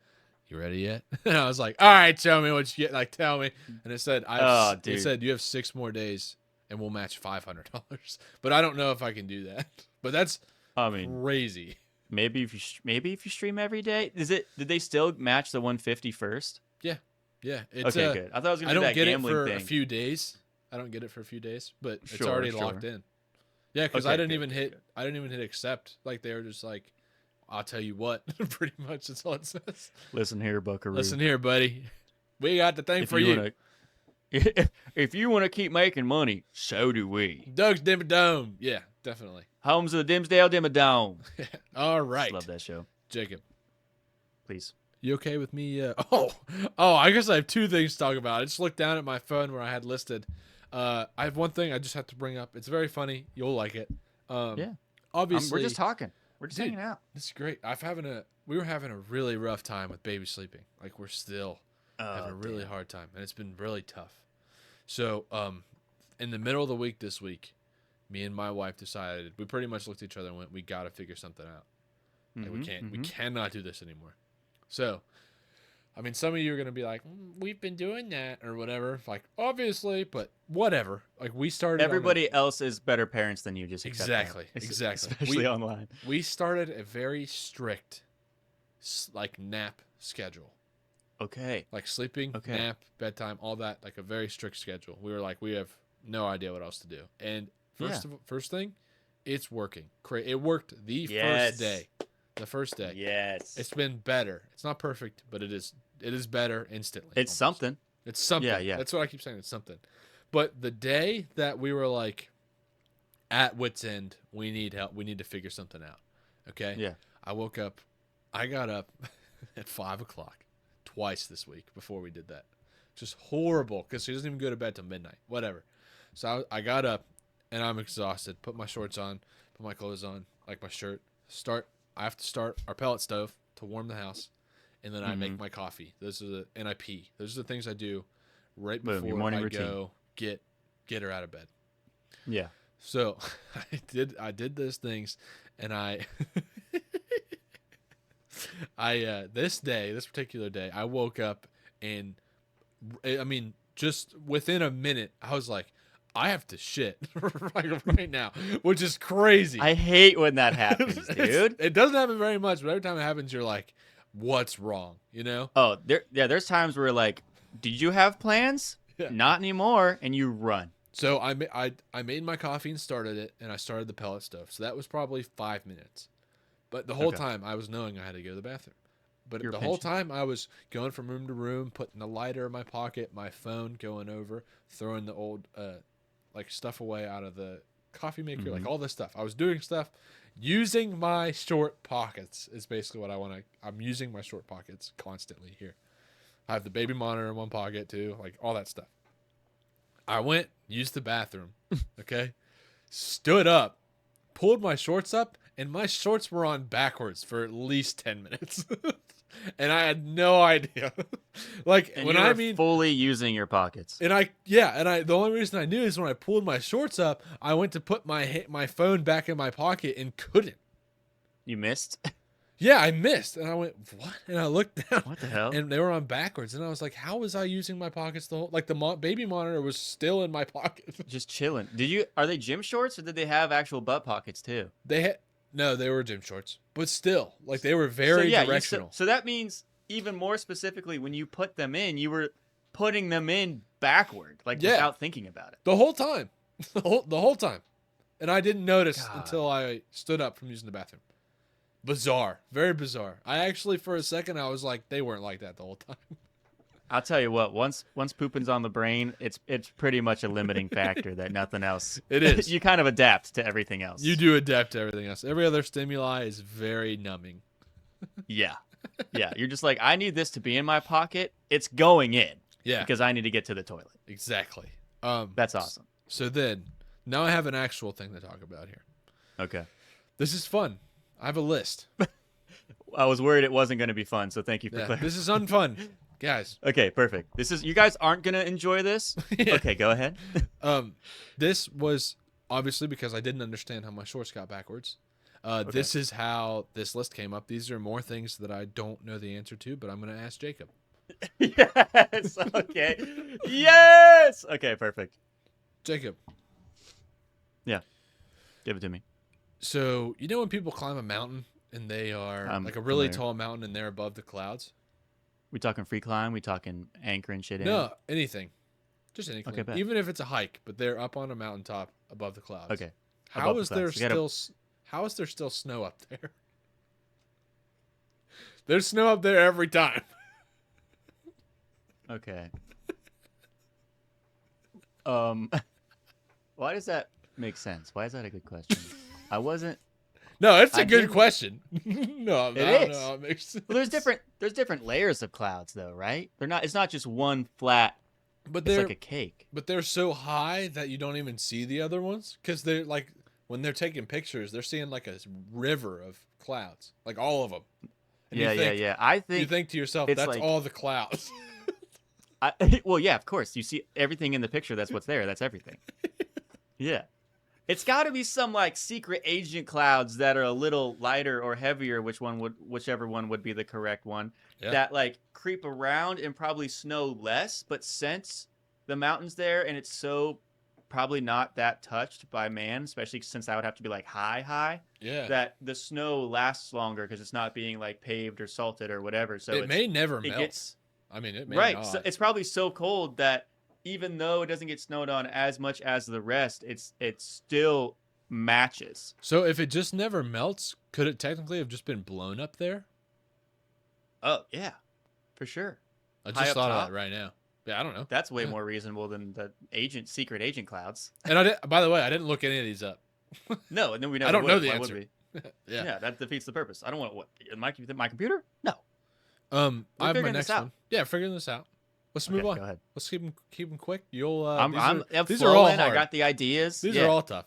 "You ready yet?" And I was like, "All right, show me what you get. Like, tell me." And it said, Oh, It dude. said you have 6 more days, and we'll match $500." But I don't know if I can do that. But that's I mean, crazy. maybe if you stream every day, did they still match the 150 first? Yeah, it's Okay, good. I thought it was I gonna be don't that get it gambling for thing. a few days. I don't get it for a few days, but it's Sure, already sure. locked in. Yeah, because Okay, I didn't good, even good, hit. good. I didn't even hit accept. Like they were just like, "I'll tell you what." Pretty much, that's all it says. Listen here, Buckaroo. Listen here, buddy. We got the thing for you. Wanna, if you want to keep making money, so do we. Doug's Dimmadome. Yeah, definitely. Homes of the Dimsdale All Dimmadome. right, Love that show. Jacob. Please. You okay with me? Oh, I guess I have 2 things to talk about. I just looked down at my phone where I had listed. I have one thing I just have to bring up. It's very funny. You'll like it. Yeah. Obviously, We're just talking. We're just Dude, hanging out. this is great. We were having a really rough time with baby sleeping. Like we're still having a really hard time, and it's been really tough. So, in the middle of the week this week, me and my wife decided we pretty much looked at each other and went, "We got to figure something out. Like, we cannot do this anymore." So, I mean, some of you are gonna be like, "We've been doing that" or whatever. Like, obviously, but whatever. Like we started. Everybody else is better parents than you. Just accept that. Exactly. Especially online. We started a very strict, like nap schedule. Okay. Like sleeping, Okay. nap, bedtime, all that, like a very strict schedule. We were like, we have no idea what else to do. And first thing, it's working. It worked the first day. The first day. Yes. It's been better. It's not perfect, but it is better instantly. It's almost. something. It's something. Yeah. That's what I keep saying. It's something. But the day that we were like at wit's end, we need help. We need to figure something out. Okay. Yeah. I got up at 5:00 twice this week before we did that. Just horrible because she doesn't even go to bed till midnight. Whatever. So I got up and I'm exhausted. Put my shorts on, put my clothes on, like my shirt. I have to start our pellet stove to warm the house, and then I make my coffee. And I pee. Those are the things I do right Boom, your before morning I routine. go get her out of bed. Yeah. So I did those things, and this particular day, I woke up and I mean, just within a minute, I was like, I have to shit right now, which is crazy. I hate when that happens, dude. It doesn't happen very much, but every time it happens, you're like, what's wrong? You know? Oh, there's times where like, did you have plans? Yeah. Not anymore, and you run. So I made my coffee and started it, and I started the pellet stove. So that was probably 5 minutes. But the whole time I was knowing I had to go to the bathroom. But You're the whole pinching. time I was going from room to room, putting the lighter in my pocket, my phone going over, throwing the old like stuff away out of the coffee maker, like all this stuff. I was doing stuff using my short pockets is basically what I'm using my short pockets constantly here. I have the baby monitor in one pocket too, like all that stuff. I went, used the bathroom, okay? Stood up, pulled my shorts up, and my shorts were on backwards for at least 10 minutes. and I had no idea. Like And when you I were mean, fully using your pockets. and I the only reason I knew is when I pulled my shorts up, I went to put my phone back in my pocket and couldn't. You missed? Yeah, I missed, and I went what? And I looked down, What the hell? and they were on backwards, and I was like, how was I using my pockets the whole? Like the baby monitor was still in my pocket. Just chilling. Are they gym shorts or did they have actual butt pockets too? They had no, they were gym shorts, but still, like they were So very yeah, directional. so that means even more specifically when you put them in, you were putting them in backward, like Yeah. without thinking about it. The whole time, the whole time, and I didn't notice God. until I stood up from using the bathroom. Bizarre, very bizarre. I actually, for a second, I was like, they weren't like that the whole time. I'll tell you what, once pooping's on the brain, it's pretty much a limiting factor that nothing else. It is. You kind of adapt to everything else. You do adapt to everything else. Every other stimuli is very numbing. Yeah. Yeah. You're just like, I need this to be in my pocket. It's going in. Yeah, Because I need to get to the toilet. exactly. That's awesome. So then, now I have an actual thing to talk about here. Okay. This is fun. I have a list. I was worried it wasn't going to be fun, so thank you for Yeah, clarifying. this is unfun, guys. Okay, perfect. You guys aren't going to enjoy this? Yeah. Okay, go ahead. This was obviously because I didn't understand how my shorts got backwards. This is how this list came up. These are more things that I don't know the answer to, but I'm going to ask Jacob. Yes. Okay. Yes. Okay, perfect. Jacob, Yeah. Give it to me. so you know when people climb a mountain and they are I'm like a really familiar. tall mountain and they're above the clouds? We talking free climb? We talking anchoring shit in? No, anything. Just anything. Okay, bet. Even if it's a hike, but they're up on a mountaintop above the clouds. Okay. How Above is the there clouds. You gotta- still how is there still snow up there? There's snow up there every time. Okay. Why does that make sense? Why is that a good question? I wasn't. No, it's a I good didn't- question. No, It I don't is. know how it makes sense. Well, there's different layers of clouds though, right? They're not. It's not just one flat. But It's they're like a cake. but they're so high that you don't even see the other ones because they're like when they're taking pictures, they're seeing like a river of clouds, like all of them. And Yeah, you think, yeah. I You think. think to yourself, it's that's like- all the clouds. Well, yeah, of course. You see everything in the picture. That's what's there. That's everything. Yeah. It's got to be some like secret agent clouds that are a little lighter or heavier, whichever one would be the correct one. Yeah. That like creep around and probably snow less, but sense the mountains there, and it's so probably not that touched by man, especially since that would have to be like high, Yeah. that the snow lasts longer because it's not being like paved or salted or whatever. So it may never it melt. gets I mean, it may right. not. So it's probably so cold that even though it doesn't get snowed on as much as the rest, it still matches. So if it just never melts, could it technically have just been blown up there? Oh yeah, for sure. I High just up thought of top? that right now. Yeah, I don't know. That's way Yeah. more reasonable than the secret agent clouds. And by the way, I didn't look any of these up. No, and then we never. I don't would. know the Why would answer. we? Yeah. Yeah, that defeats the purpose. I don't want what my computer. No. I have my figuring next this out. one. Yeah, figuring this out. Let's move Okay, on. Go ahead. Let's keep them quick. You'll. I'm these are all flowing. hard. I got the ideas. These Yeah. are all tough.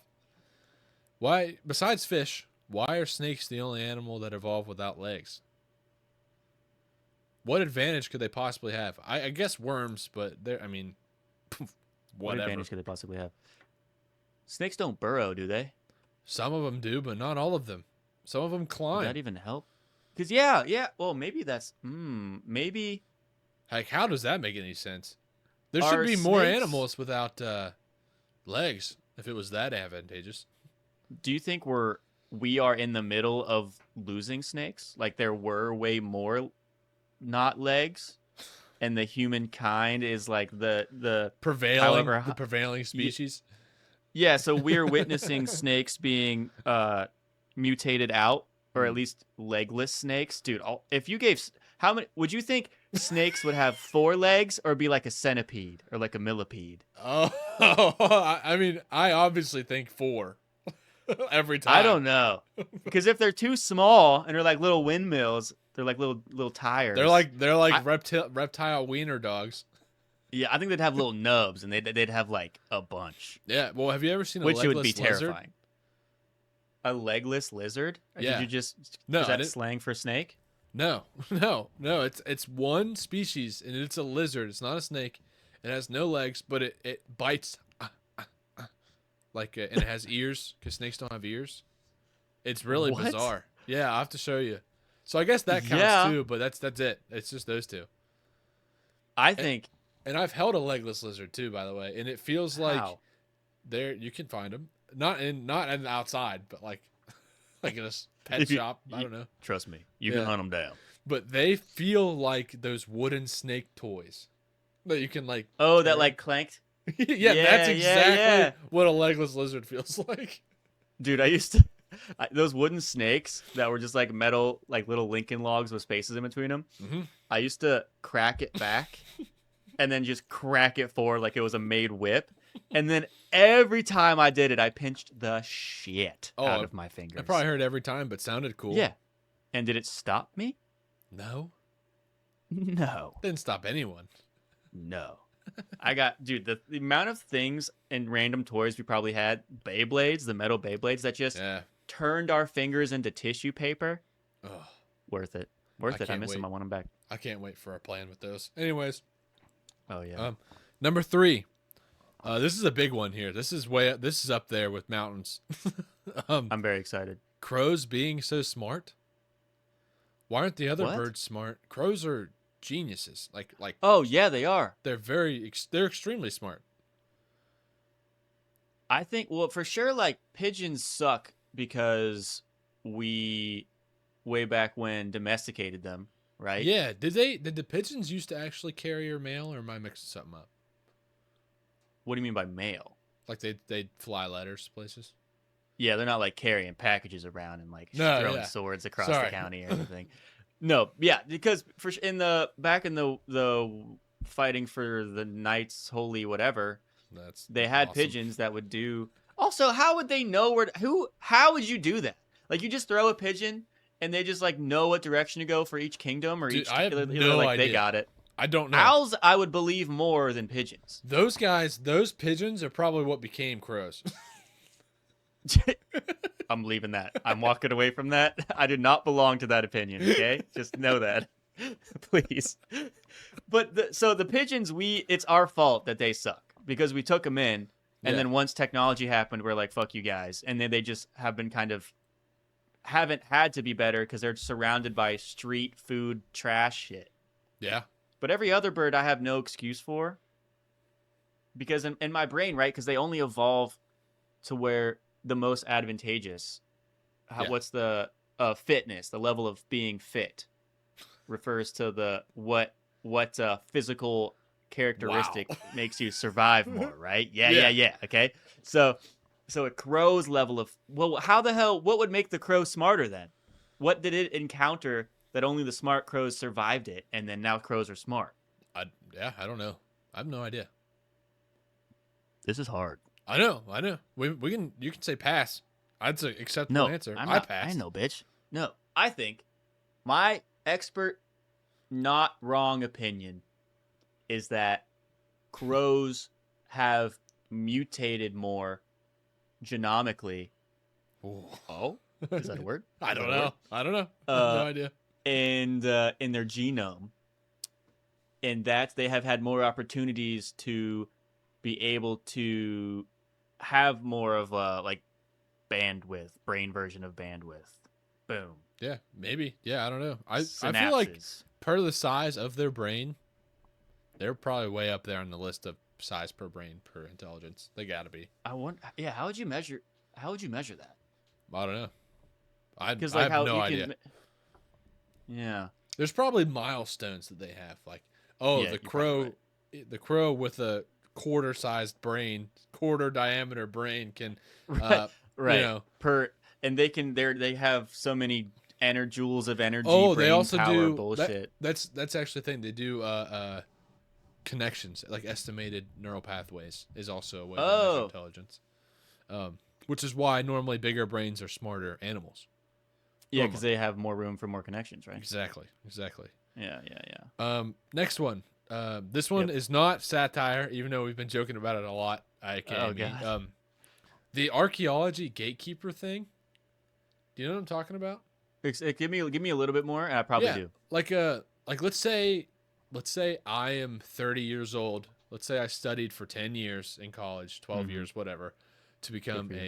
Why, besides fish, why are snakes the only animal that evolved without legs? What advantage could they possibly have? I guess worms, but they're. I mean, What whatever. advantage could they possibly have? Snakes don't burrow, do they? Some of them do, but not all of them. Some of them Would climb. that even help? Because yeah. Well, maybe that's maybe. Like, how does that make any sense? There Are should be more snakes- animals without legs if it was that advantageous. Do you think we are in the middle of losing snakes? Like there were way more not legs, and the humankind is like the However, The prevailing species. yeah. So we're witnessing snakes being mutated out, or at least legless snakes, dude. If you gave how many, would you think snakes would have 4 legs or be like a centipede or like a millipede? Oh, I mean, I obviously think 4 every time. I don't know, because if they're too small and they're like little windmills, they're like little tires. They're like I- reptile wiener dogs. Yeah, I think they'd have little nubs, and they'd have like a bunch, Yeah. Well, have you ever seen a which legless would be lizard? terrifying. A legless lizard? Yeah. Did you just No, is I that didn't- slang for snake? No, no. It's one species, and it's a lizard. It's not a snake. It has no legs, but it bites and it has ears because snakes don't have ears. It's really What? bizarre. Yeah, I'll have to show you. So I guess that counts Yeah, too, but that's it. It's just those two. I And, think. and I've held a legless lizard too, by the way, and it feels like How? there you can find them not in the outside, but like in a pet If shop. I don't know. trust me, you can Yeah, hunt them down. but they feel like those wooden snake toys that you can like Oh, that turn. like clanked. Yeah, that's Yeah, yeah, yeah. exactly what a legless lizard feels like. Dude, I used to those wooden snakes that were just like metal, like little Lincoln logs with spaces in between them. Hmm. I used to crack it back and then just crack it forward like it was a made whip. And then every time I did it, I pinched the shit Oh, out of my I fingers. probably heard every time, but sounded cool. Yeah. And did it stop me? No, No. didn't stop anyone. No. I got, dude, the amount of things and random toys we probably had, Beyblades, the metal Beyblades that just Yeah. turned our fingers into tissue paper. Ugh, Worth it. I Worth it. I can't miss them. wait. I want them back. I can't wait for our plan with those. Anyways, Oh, yeah. number 3. This is a big one here. This is up there with mountains. I'm very excited. Crows being so smart. Why aren't the other What? birds smart? Crows are geniuses. Like Oh, yeah, they are. they're extremely smart. I think, well, for sure, like, pigeons suck because we, way back when, domesticated them, right? Yeah, did the pigeons used to actually carry your mail, or am I mixing something up? What do you mean by mail? Like they'd fly letters places? Yeah, they're not, like, carrying packages around and, like, No, throwing yeah. swords across Sorry. the county or anything. No, yeah, because back in the fighting for the Knights Holy whatever, That's they had awesome. pigeons that would do. Also, how would they know how would you do that? Like, you just throw a pigeon and they just like know what direction to go for each kingdom, or Dude, each I have they're no like they idea. got it. I don't know. Owls I would believe more than pigeons. Those guys, those pigeons are probably what became crows. I'm leaving that. I'm walking away from that. I do not belong to that opinion, okay? Just know that. Please. But so the pigeons, it's our fault that they suck because we took them in, and Yeah. then once technology happened, we're like, fuck you guys. And then they just have been haven't had to be better because they're surrounded by street food trash shit. Yeah. But every other bird I have no excuse for because in my brain, right? Because they only evolve to where the most advantageous. Yeah. What's the fitness? The level of being fit refers to the what physical characteristic makes you survive more, right? Yeah. Okay, so a crow's level of how the hell? What would make the crow smarter then? What did it encounter that only the smart crows survived it, and then now crows are smart? I don't know. I have no idea. This is hard. I know. You can say pass. I'd say acceptable No, answer. I'm I not. passed. I know, bitch. No, I think my expert, not wrong opinion is that crows have mutated more genomically. Ooh. Oh, is that a word? I Is don't that a word? know. I don't know. I have no Uh, idea. And in their genome, and that they have had more opportunities to be able to have more of a like bandwidth, brain version of bandwidth. Boom. Yeah, maybe. Yeah, I don't know. I feel like Synapses. per the size of their brain, they're probably way up there on the list of size per brain per intelligence. They got to be. I want. Yeah. How would you measure that? I don't know. I Because I like have how no you idea. can. Yeah. There's probably milestones that they have, like oh, Yeah, the you're probably crow, the crow with a quarter-sized brain, quarter diameter brain can, Right. you know. And they have so many joules of energy. Oh, they brain also power do bullshit. That's actually the thing they do. Connections, like estimated neural pathways, is also a way to measure intelligence. Which is why normally bigger brains are smarter animals. Yeah, because they have more room for more connections, right? Exactly. Yeah. Next one. This one Yep. is not satire, even though we've been joking about it a lot. Oh, God. The archaeology gatekeeper thing. Do you know what I'm talking about? Give me a little bit more, and I probably Yeah, do. like let's say I am 30 years old. Let's say I studied for 10 years in college, 12 Hmm. years, whatever, to Good become for you.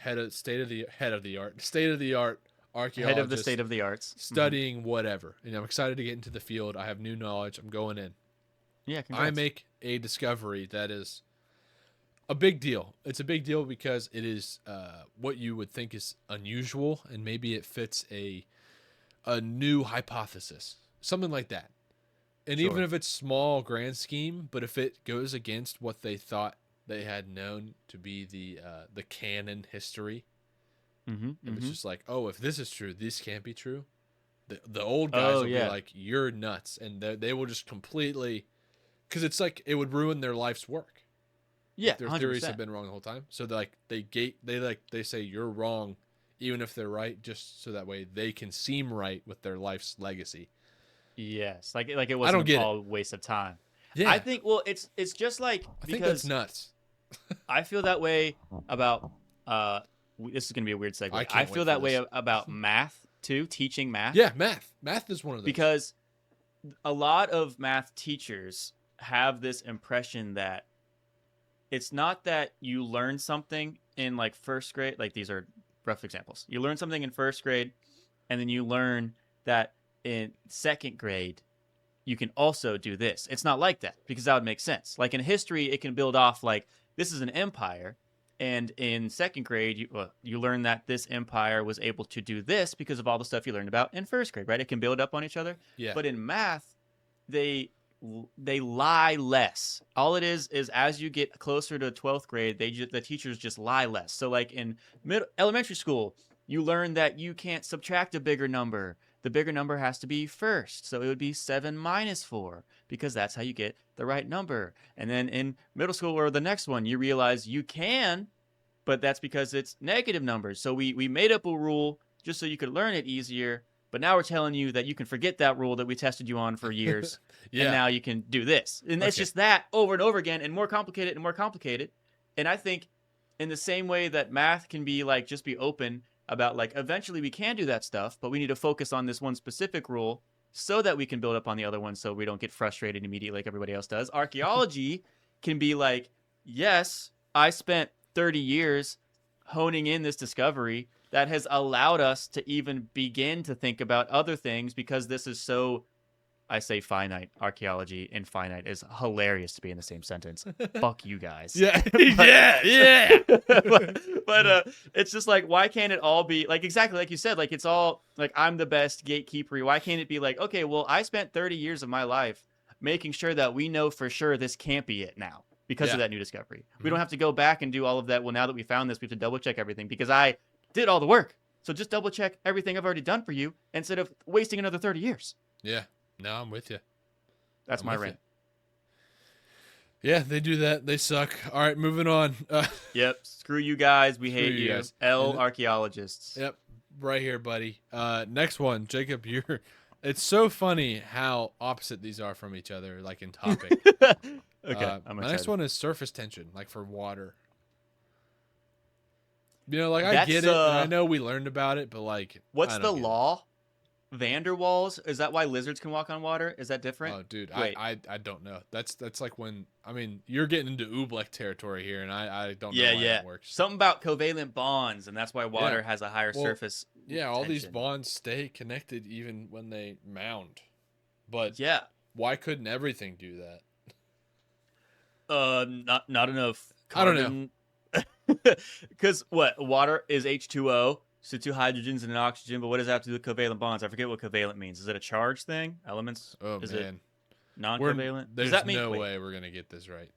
a state of the art Head of the archaeologist, state of the arts. Hmm. studying whatever. And I'm excited to get into the field. I have new knowledge. I'm going in. Yeah, I congrats. make a discovery that is a big deal. It's a big deal because it is what you would think is unusual, and maybe it fits a new hypothesis, something like that. And even Sure. if it's small, grand scheme, but if it goes against what they thought they had known to be the canon history, Hmm. if it's Hmm. just like, oh, if this is true, this can't be true. The old guys Oh will be yeah. like, you're nuts, and they will just completely, because it's like it would ruin their life's work Yeah, if their theories have 100%. been wrong the whole time. So they say you're wrong, even if they're right, just so that way they can seem right with their life's legacy. Yes, like it I don't wasn't get it. all a waste of time. I Yeah, think well, it's just like I think that's because nuts. I feel that way about this is gonna be a weird I segue. I can't feel wait for that way this. about math too, teaching math Yeah, math is one of those. because a lot of math teachers have this impression that it's not that you learn something in like first grade, like these are rough examples. You learn something in first grade and then you learn that in second grade you can also do this. It's not like that because that would make sense. Like in history, it can build off like this is an empire, and in second grade, you learn that this empire was able to do this because of all the stuff you learned about in first grade, right? It can build up on each other. Yeah, But in math, they they lie less. All it is as you get closer to 12th grade, the teachers just lie less. So like in elementary school, you learn that you can't subtract a bigger number. The bigger number has to be first. So it would be 7 minus 4 because that's how you get the right number. And then in middle school or the next one, you realize you can, but that's because it's negative numbers. So we made up a rule just so you could learn it easier. But now we're telling you that you can forget that rule that we tested you on for years, and yeah. now you can do this. And it's Okay, just that over and over again, and more complicated and more complicated. And I think in the same way that math can be like just be open about like eventually we can do that stuff, but we need to focus on this one specific rule so that we can build up on the other one so we don't get frustrated immediately like everybody else does. Archaeology can be like, yes, I spent 30 years honing in this discovery that has allowed us to even begin to think about other things because this is so, I say finite. Archaeology and finite is hilarious to be in the same sentence. Fuck you guys. yeah, but, yeah, yeah. but it's just like, why can't it all be like exactly like you said? Like it's all like I'm the best gatekeeper. Why can't it be like, okay, well, I spent 30 years of my life making sure that we know for sure this can't be it now because Yeah. of that new discovery. We Mhm. don't have to go back and do all of that. Well, now that we found this, we have to double check everything because I did all the work. So just double check everything I've already done for you instead of wasting another 30 years. Yeah. No, I'm with you. That's I'm my with rant. you. Yeah, they do that. They suck. All right, moving on. Yep. Screw you guys. We Screw hate you you. guys. L And archaeologists. yep, right here, buddy. Next one, Jacob. You're. It's so funny how opposite these are from each other, like in topic. Okay. I'm My excited. next one is surface tension, like for water. You know, like I That's get it, and I know we learned about it, but like, what's I the don't get it. law? Van der Waals? Is that why lizards can walk on water? Is that different? Oh, dude, Wait. I don't know. That's like when I mean you're getting into oobleck territory here, and I don't know Yeah, why yeah. that works. Something about covalent bonds, and that's why water Yeah. has a higher Well, surface. Yeah, all these tension. bonds stay connected even when they mound. But Yeah. why couldn't everything do that? Not enough I don't know. carbon. Because what water is H2O, so two hydrogens and an oxygen. But what does that have to do with covalent bonds? I forget what covalent means. Is it a charge thing? Elements? Oh Is it man, non-covalent? there's Does that mean no wait, way we're gonna get this right.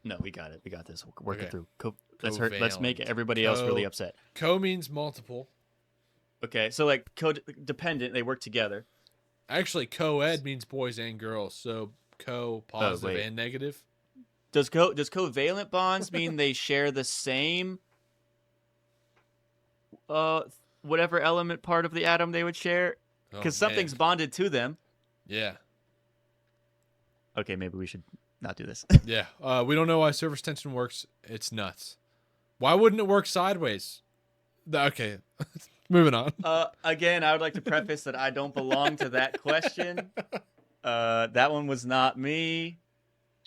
No, we got it. We got this. We'll work Okay. it through. Let's make Covalent. everybody else really Co- upset. Co means multiple. Okay, so like codependent, they work together. Actually, co-ed means boys and girls. So positive wait. and negative. Does covalent bonds mean they share the same whatever element part of the atom they would share? Oh, Because something's man. bonded to them. Yeah. Okay, maybe we should not do this. Yeah. We don't know why surface tension works. It's nuts. Why wouldn't it work sideways? Okay. Moving on. Again, I would like to preface that I don't belong to that question. That one was not me.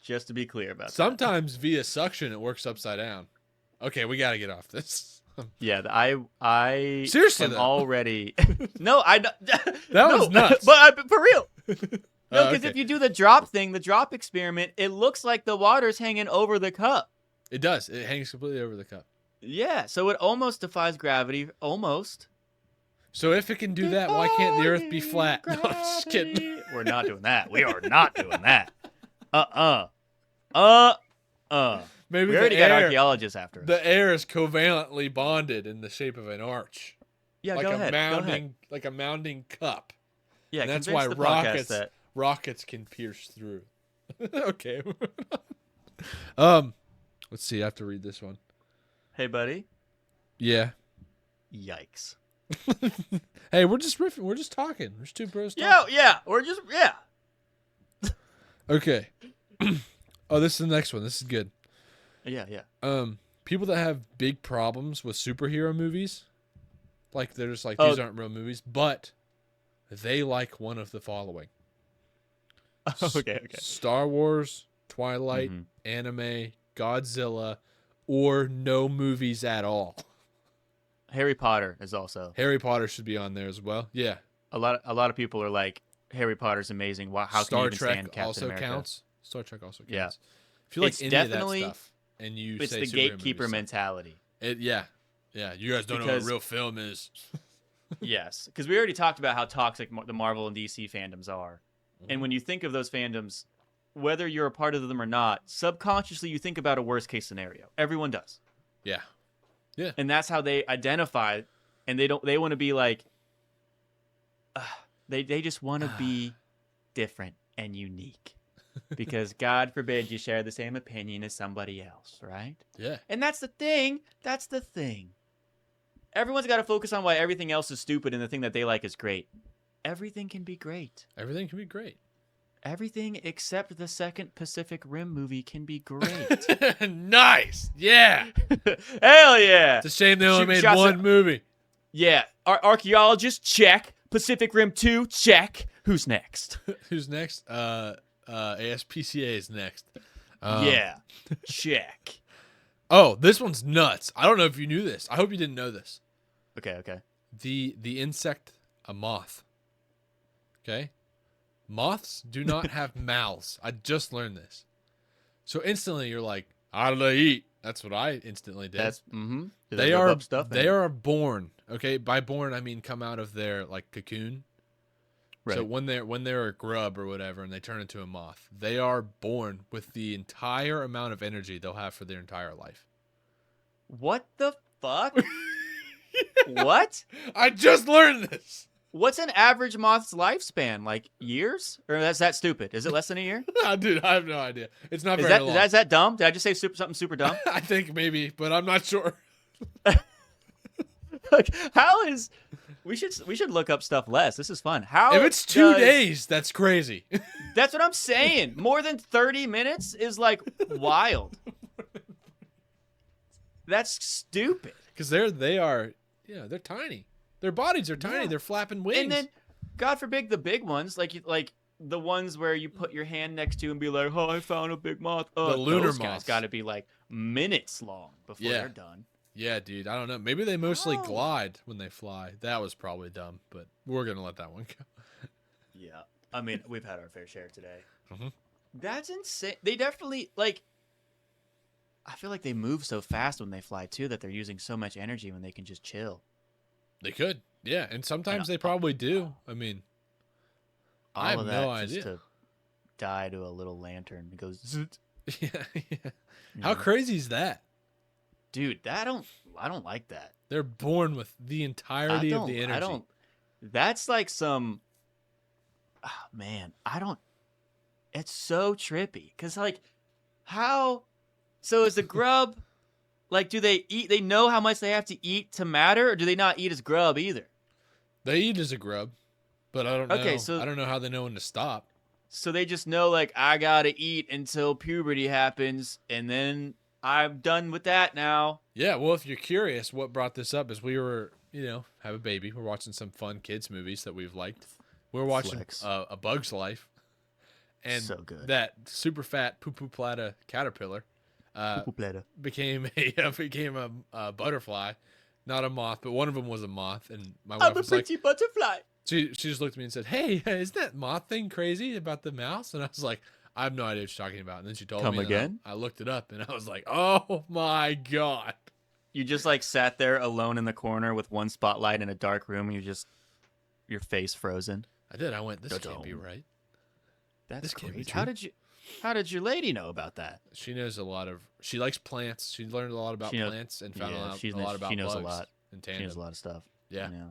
Just to be clear about that. Sometimes via suction it works upside down. Okay, we got to get off this. Yeah, I Seriously am though. already. No, I don't. That was nuts. But for real. No, because okay. if you do the drop thing, the drop experiment, it looks like the water's hanging over the cup. It does. It hangs completely over the cup. Yeah, so it almost defies gravity. Almost. So if it can do that, why can't the Earth be flat? No, I'm just kidding. We're not doing that. We are not doing that. Maybe We already got archaeologists after us. The air is covalently bonded in the shape of an arch. Yeah, like go a ahead. mounding, like a mounding cup. Yeah, and that's convince why the podcast that. rockets can pierce through. Okay. Let's see. I have to read this one. Hey, buddy. Yeah. Yikes. Hey, we're just riffing. We're just talking. There's two bros talking. Yeah. Okay. Oh, this is the next one. This is good. Yeah. People that have big problems with superhero movies, like they're just like, these aren't real movies, but they like one of the following. Okay. Star Wars, Twilight, anime, Godzilla, or no movies at all. Harry Potter is also. Harry Potter should be on there as well. Yeah. A lot of people are like, Harry Potter's amazing. How can you even stand Captain also America? counts. Star Trek also counts. Yeah. If you like It's any of that definitely- stuff and you It's say the superhero gatekeeper movies, mentality. Yeah. You guys don't know what Because- a real film is. Yes, because we already talked about how toxic the Marvel and DC fandoms are. And when you think of those fandoms, whether you're a part of them or not, subconsciously you think about a worst case scenario. Everyone does. Yeah. And that's how they identify, and they want to be like, they just want to be different and unique. Because God forbid you share the same opinion as somebody else, right? Yeah. And that's the thing. Everyone's got to focus on why everything else is stupid and the thing that they like is great. Everything can be great. Everything can be great. Everything except the second Pacific Rim movie can be great. Nice. Yeah. Hell yeah. It's a shame they only Shooting made shots one at- movie. Yeah. Archaeologist, check. Pacific Rim 2, check. Who's next? Who's next? ASPCA is next. Yeah. Check. Oh, this one's nuts. I don't know if you knew this. I hope you didn't know this. Okay. The insect, a moth. Okay? Moths do not have mouths. I just learned this. So instantly you're like, how do they eat? That's what I instantly did. That's They are born. Okay, by born I mean come out of their like cocoon. Right. So when they're a grub or whatever and they turn into a moth, they are born with the entire amount of energy they'll have for their entire life. What the fuck? What? I just learned this. What's an average moth's lifespan? Like years? Or that's that stupid? Is it less than a year? Dude, I have no idea. It's not Is very long. is that dumb? Did I just say something super dumb? I think maybe, but I'm not sure. Like, how is we should look up stuff less. This is fun. How If it's 2 days, that's crazy. That's what I'm saying. More than 30 minutes is like wild. That's stupid. Because they're tiny. Their bodies are tiny. Yeah. They're flapping wings. And then, God forbid, the big ones, like the ones where you put your hand next to and be like, "Oh, I found a big moth." Oh, The lunar those guys moths. got to be like minutes long before they're done. Yeah, dude. I don't know. Maybe they mostly How? glide when they fly. That was probably dumb, but we're gonna let that one go. Yeah, I mean, we've had our fair share today. Mhm. That's insane. They definitely like. I feel like they move so fast when they fly too that they're using so much energy when they can just chill. They could, yeah, and sometimes they probably do. I mean, I have All of no that just idea. to die to a little lantern. It goes, zoot. yeah. How Yeah. crazy is that? Dude, I don't like that. They're born with the entirety of the energy. I don't. That's like some. Oh, man, I don't. It's so trippy because like, how? So is the grub? Like, do they eat? They know how much they have to eat to matter, or do they not eat as grub either? They eat as a grub, but I don't know. Okay, so- I don't know how they know when to stop. So they just know like I gotta eat until puberty happens, and then I'm done with that now. Yeah, well, if you're curious, what brought this up is we were have a baby. We're watching some fun kids movies that we've liked. We're watching Flex. A Bug's Life, and So good. that super fat poo poo plata caterpillar became a butterfly, not a moth, but one of them was a moth. And my wife was like, butterfly. she just looked at me and said, "Hey, isn't that moth thing crazy about the mouse?" And I was like, "I have no idea what you're talking about." And then she told Come me. again? I looked it up, and I was like, "Oh my god!" You just like sat there alone in the corner with one spotlight in a dark room, and your face frozen. I did. I went, "This can't be Da-dum. right." That's This can't be crazy. true. How did your lady know about that? She knows a lot of. She likes plants. She learned a lot about She knows- plants and found Yeah, out she a lot about she knows a bugs lot. in She knows tandem. a lot of stuff. Yeah. Yeah.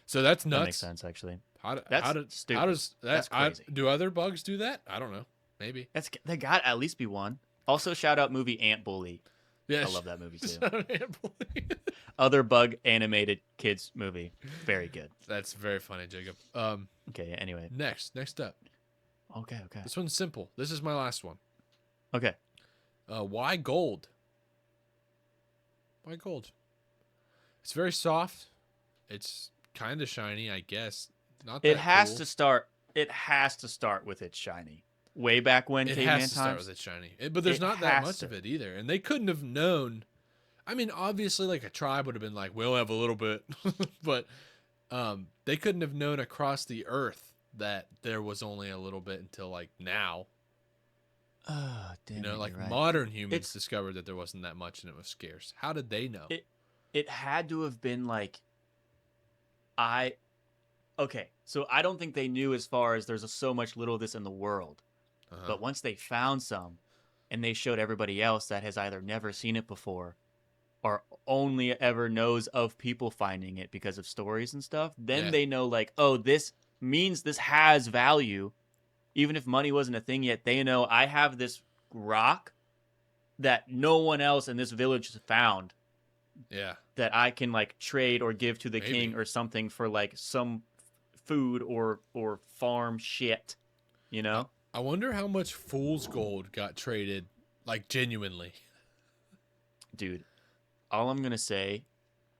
So that's That nuts. makes sense, actually. How That's stupid. does that? That's crazy. Do other bugs do that? I don't know. Maybe. There got at least be one. Also, shout out movie Ant Bully. Yeah. I love that movie too. too. Other bug animated kids movie. Very good. That's very funny, Jacob. Okay. Anyway. Next up. Okay. This one's simple. This is my last one. Okay. Why gold? Why gold? It's very soft. It's kind of shiny, I guess. Not that It has cool. to start. It has to start with its shiny. Way back when It caveman has to start times. with it shiny. But there's It not that has much to. of it either. And they couldn't have known. I mean, obviously, like a tribe would have been like, we'll have a little bit. But they couldn't have known across the earth that there was only a little bit until like now. Oh, damn. Like you're right. modern humans It's- discovered that there wasn't that much and it was scarce. How did they know? It had to have been like. Okay, so I don't think they knew as far as there's so much little of this in the world. Uh-huh. But once they found some, and they showed everybody else that has either never seen it before, or only ever knows of people finding it because of stories and stuff, then Yeah. they know like, oh, this means this has value. Even if money wasn't a thing yet, they know I have this rock that no one else in this village has found Yeah. that I can like trade or give to the Maybe. king or something for like some food or farm shit, you know? I wonder how much fool's gold got traded, like genuinely. Dude, all I'm gonna say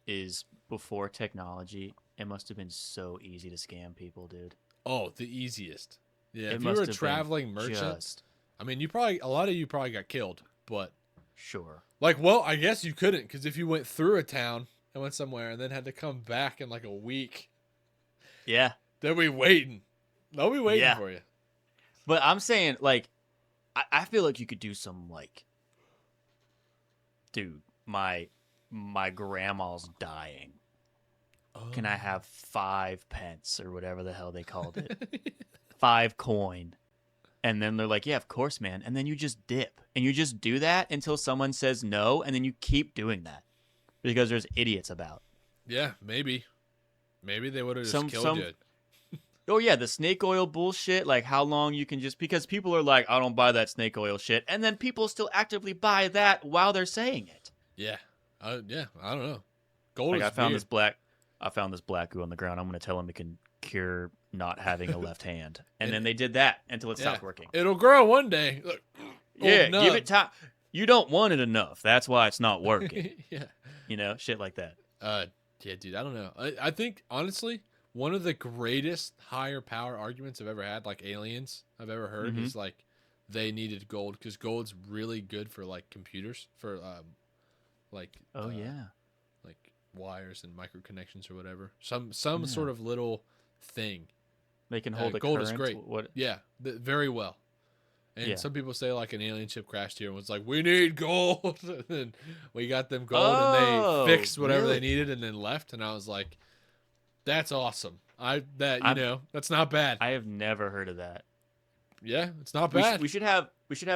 is before technology, it must have been so easy to scam people, dude. Oh, the easiest. Yeah, It if you must were a have been traveling merchant, just I mean, a lot of you probably got killed, but sure. like, well, I guess you couldn't because if you went through a town and went somewhere and then had to come back in like a week, Yeah. they'll be waiting. They'll be waiting Yeah. for you. But I'm saying, like, I feel like you could do some like, dude, my grandma's dying. Can I have 5 pence or whatever the hell they called it? 5 coin. And then they're like, yeah, of course, man. And then you just dip. And you just do that until someone says no. And then you keep doing that. Because there's idiots about. Yeah, maybe. Maybe they would have just Some- killed some- you. Oh, yeah, the snake oil bullshit. Like, how long you can just. Because people are like, I don't buy that snake oil shit. And then people still actively buy that while they're saying it. Yeah. Yeah, I don't know. Gold Like, is I found weird. this black goo on the ground. I'm going to tell him it can cure not having a left hand. And then they did that until it stopped working. It'll grow one day. Look, Yeah, old give nub. it time. You don't want it enough. That's why it's not working. Yeah. You know, shit like that. Yeah, dude, I don't know. I think, honestly, one of the greatest higher power arguments I've ever had, like aliens I've ever heard, Mhm. is like they needed gold because gold's really good for like computers, for like Yeah. like wires and micro connections or whatever. Some Yeah. sort of little thing. They can hold a gold current. is great. What? Yeah, very well. And Yeah. some people say like an alien ship crashed here and was like, we need gold. And then we got them gold and they fixed whatever really? they needed and then left. And I was like, that's awesome. I'm- That's not bad. I have never heard of that. Yeah, it's not We, bad. we should have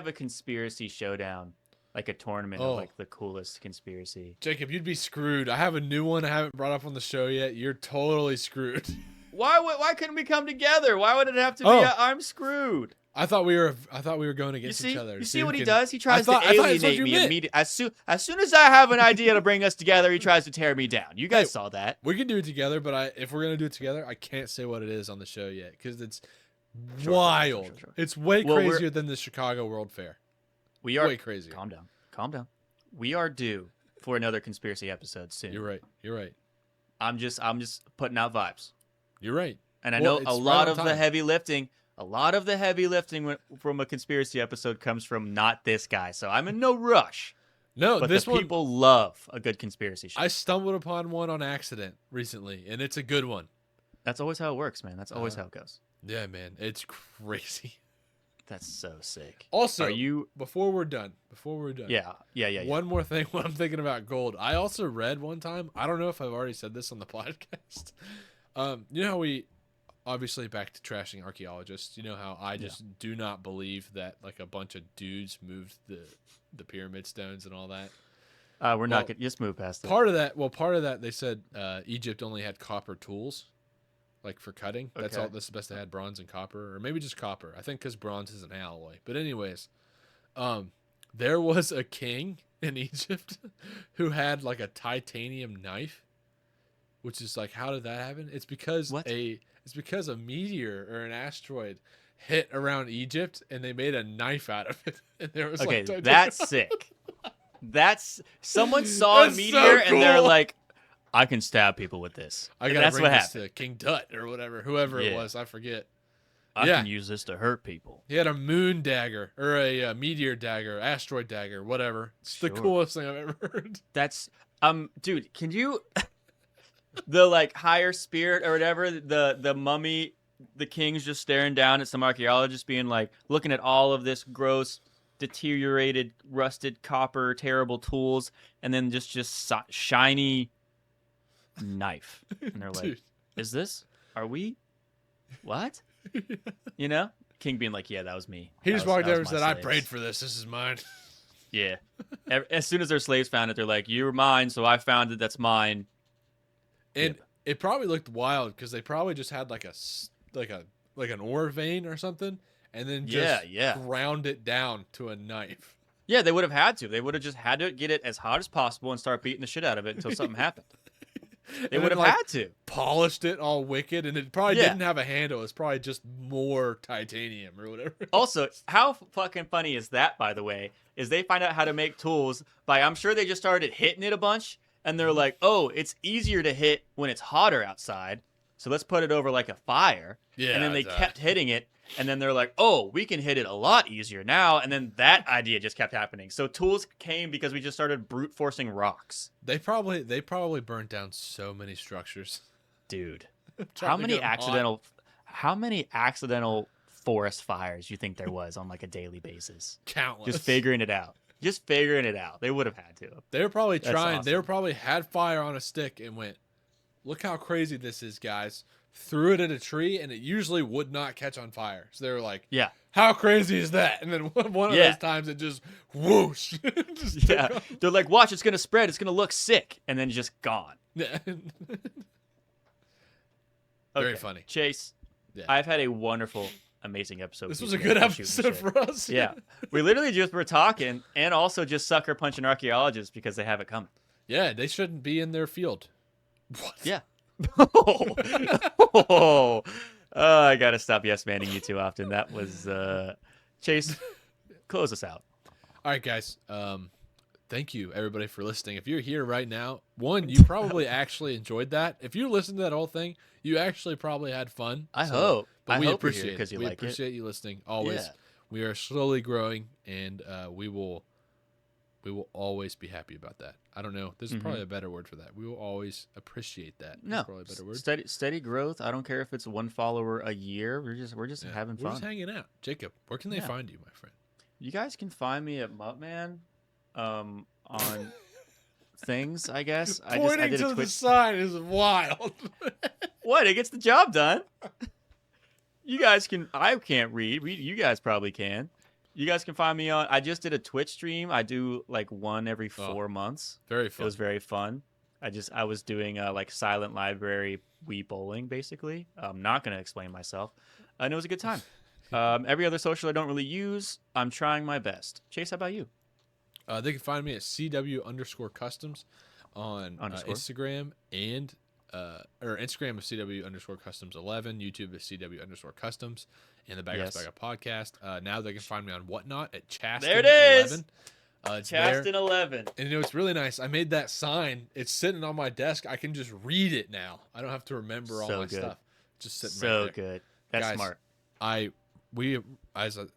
a conspiracy showdown, like a tournament Oh. of like the coolest conspiracy. Jacob, you'd be screwed. I have a new one I haven't brought up on the show yet. You're totally screwed. Why couldn't we come together? Why would it have to be Oh. I'm screwed? I thought we were going You against see, each other. you to see who what he can- does? He tries thought- to I thought that's what alienate you me meant. immediately. As soon as I have an idea to bring us together, he tries to tear me down. You guys Hey, saw that. We can do it together, but if we're gonna do it together, I can't say what it is on the show yet because it's Sure. wild. It's way Well, we're- crazier than the Chicago World Fair. We are Way crazier. Calm down. We are due for another conspiracy episode soon. You're right. I'm just putting out vibes. You're right. And I Well, know it's a right lot on of the time. heavy lifting, from a conspiracy episode comes from not this guy. So I'm in no rush. No, But the this one people love a good conspiracy show. I stumbled upon one on accident recently, and it's a good one. That's always how it works, man. That's always how it goes. Yeah, man, it's crazy. That's so sick. Also, Are you? before we're done, Yeah. one more thing when I'm thinking about gold. I also read one time, I don't know if I've already said this on the podcast. You know how we, obviously back to trashing archaeologists, you know how I just do not believe that like a bunch of dudes moved the pyramid stones and all that. We're not gonna just move past it. Part of that they said Egypt only had copper tools, like for cutting. That's all. That's the best they had, bronze and copper, or maybe just copper. I think because bronze is an alloy. But anyways, there was a king in Egypt who had like a titanium knife, which is like, how did that happen? It's because a meteor or an asteroid hit around Egypt and they made a knife out of it. And there was Okay, like titanium. that's sick. That's someone saw a That's meteor so and they're cool. like, I can stab people with this. I And gotta that's bring what this happened. to King Tut or whatever, whoever it Yeah. was, I forget. I Yeah. can use this to hurt people. He had a moon dagger or a meteor dagger, asteroid dagger, whatever. It's the Sure. coolest thing I've ever heard. That's dude, can you the like higher spirit or whatever, the mummy, the king's just staring down at some archaeologists being like looking at all of this gross, deteriorated, rusted copper, terrible tools, and then just shiny knife. And they're like, Dude. is this? Are we? What? You know? King being like, yeah, that was me. He That just was- walked that over was and my said, I slaves." prayed for this. This is mine. Yeah. As soon as their slaves found it, they're like, you were mine, so I found it. That's mine. And Yep. it probably looked wild because they probably just had like an ore vein or something, and then just Yeah. ground it down to a knife. Yeah, they would have had to. They would have just had to get it as hot as possible and start beating the shit out of it until something happened. They And would then, have like, had to. polished it all wicked, and it probably Yeah. didn't have a handle. It's probably just more titanium or whatever. Also, how fucking funny is that, by the way, is they find out how to make tools by, I'm sure they just started hitting it a bunch, and they're like, oh, it's easier to hit when it's hotter outside, so let's put it over like a fire. Yeah, And then they kept hitting it, and then they're like, oh, we can hit it a lot easier now, and then that idea just kept happening. So tools came because we just started brute forcing rocks. They probably burnt down so many structures. Dude. Trying How to many get 'em hot. accidental forest fires you think there was on like a daily basis? Countless. Just figuring it out. They would have had to. They were probably That's trying. They were awesome. probably had fire on a stick and went, look how crazy this is, guys. Threw it at a tree and it usually would not catch on fire. So they were like, Yeah. how crazy is that? And then one of Yeah. those times it just whoosh. Just took Yeah. off. They're like, watch, it's gonna spread, it's gonna look sick, and then just gone. Yeah. Very Okay. funny. Chase, Yeah. I've had a wonderful, amazing episode. This with was a you good today. Shooting episode shit. for us. Yeah. We literally just were talking and also just sucker punching archaeologists because they have it coming. Yeah, they shouldn't be in their field. What? Yeah. Oh, I gotta stop yes manning you too often. That was Chase. Close us out. All right, guys. Thank you, everybody, for listening. If you're here right now, one, you probably actually enjoyed that. If you listened to that whole thing, you actually probably had fun. I hope. But I we hope you're here appreciate 'cause it. you We like it. appreciate you listening always. Yeah. We are slowly growing, and we will always be happy about that. I don't know. There's probably a better word for that. We will always appreciate that. No, There's probably a better word. steady growth. I don't care if it's one follower a year. We're just Yeah. having We're fun. just hanging out. Jacob, where can they Yeah. find you, my friend? You guys can find me at Muttman, on things. I guess I Pointing did to a the Twitch. sign is wild. What? It gets the job done. You guys can. I can't read. You guys probably can. You guys can find me on. I just did a Twitch stream. I do like one every 4 months. Very It fun. was very fun. I was doing like silent library Wii bowling basically. I'm not gonna explain myself, and it was a good time. Every other social I don't really use. I'm trying my best. Chase, how about you? They can find me at CW_customs on Underscore. Instagram and or Instagram is CW_customs11. YouTube is CW_customs. And the Bag Yes. Bag podcast. Now they can find me on Whatnot at Chaston11. There it is! It's there. Cast in 11. And you know, it's really nice. I made that sign. It's sitting on my desk. I can just read it now. I don't have to remember all So my good. stuff. Just sitting right So there. good. That's Guys, smart. We as a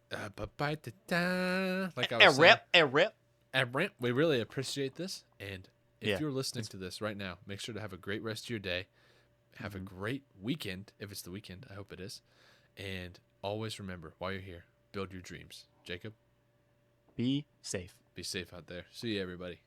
like I A was saying, rip. we really appreciate this. And if Yeah. you're listening to this right now, make sure to have a great rest of your day. Have a great weekend. If it's the weekend, I hope it is. And always remember, while you're here, build your dreams. Jacob, Be safe. be safe out there. See you, everybody.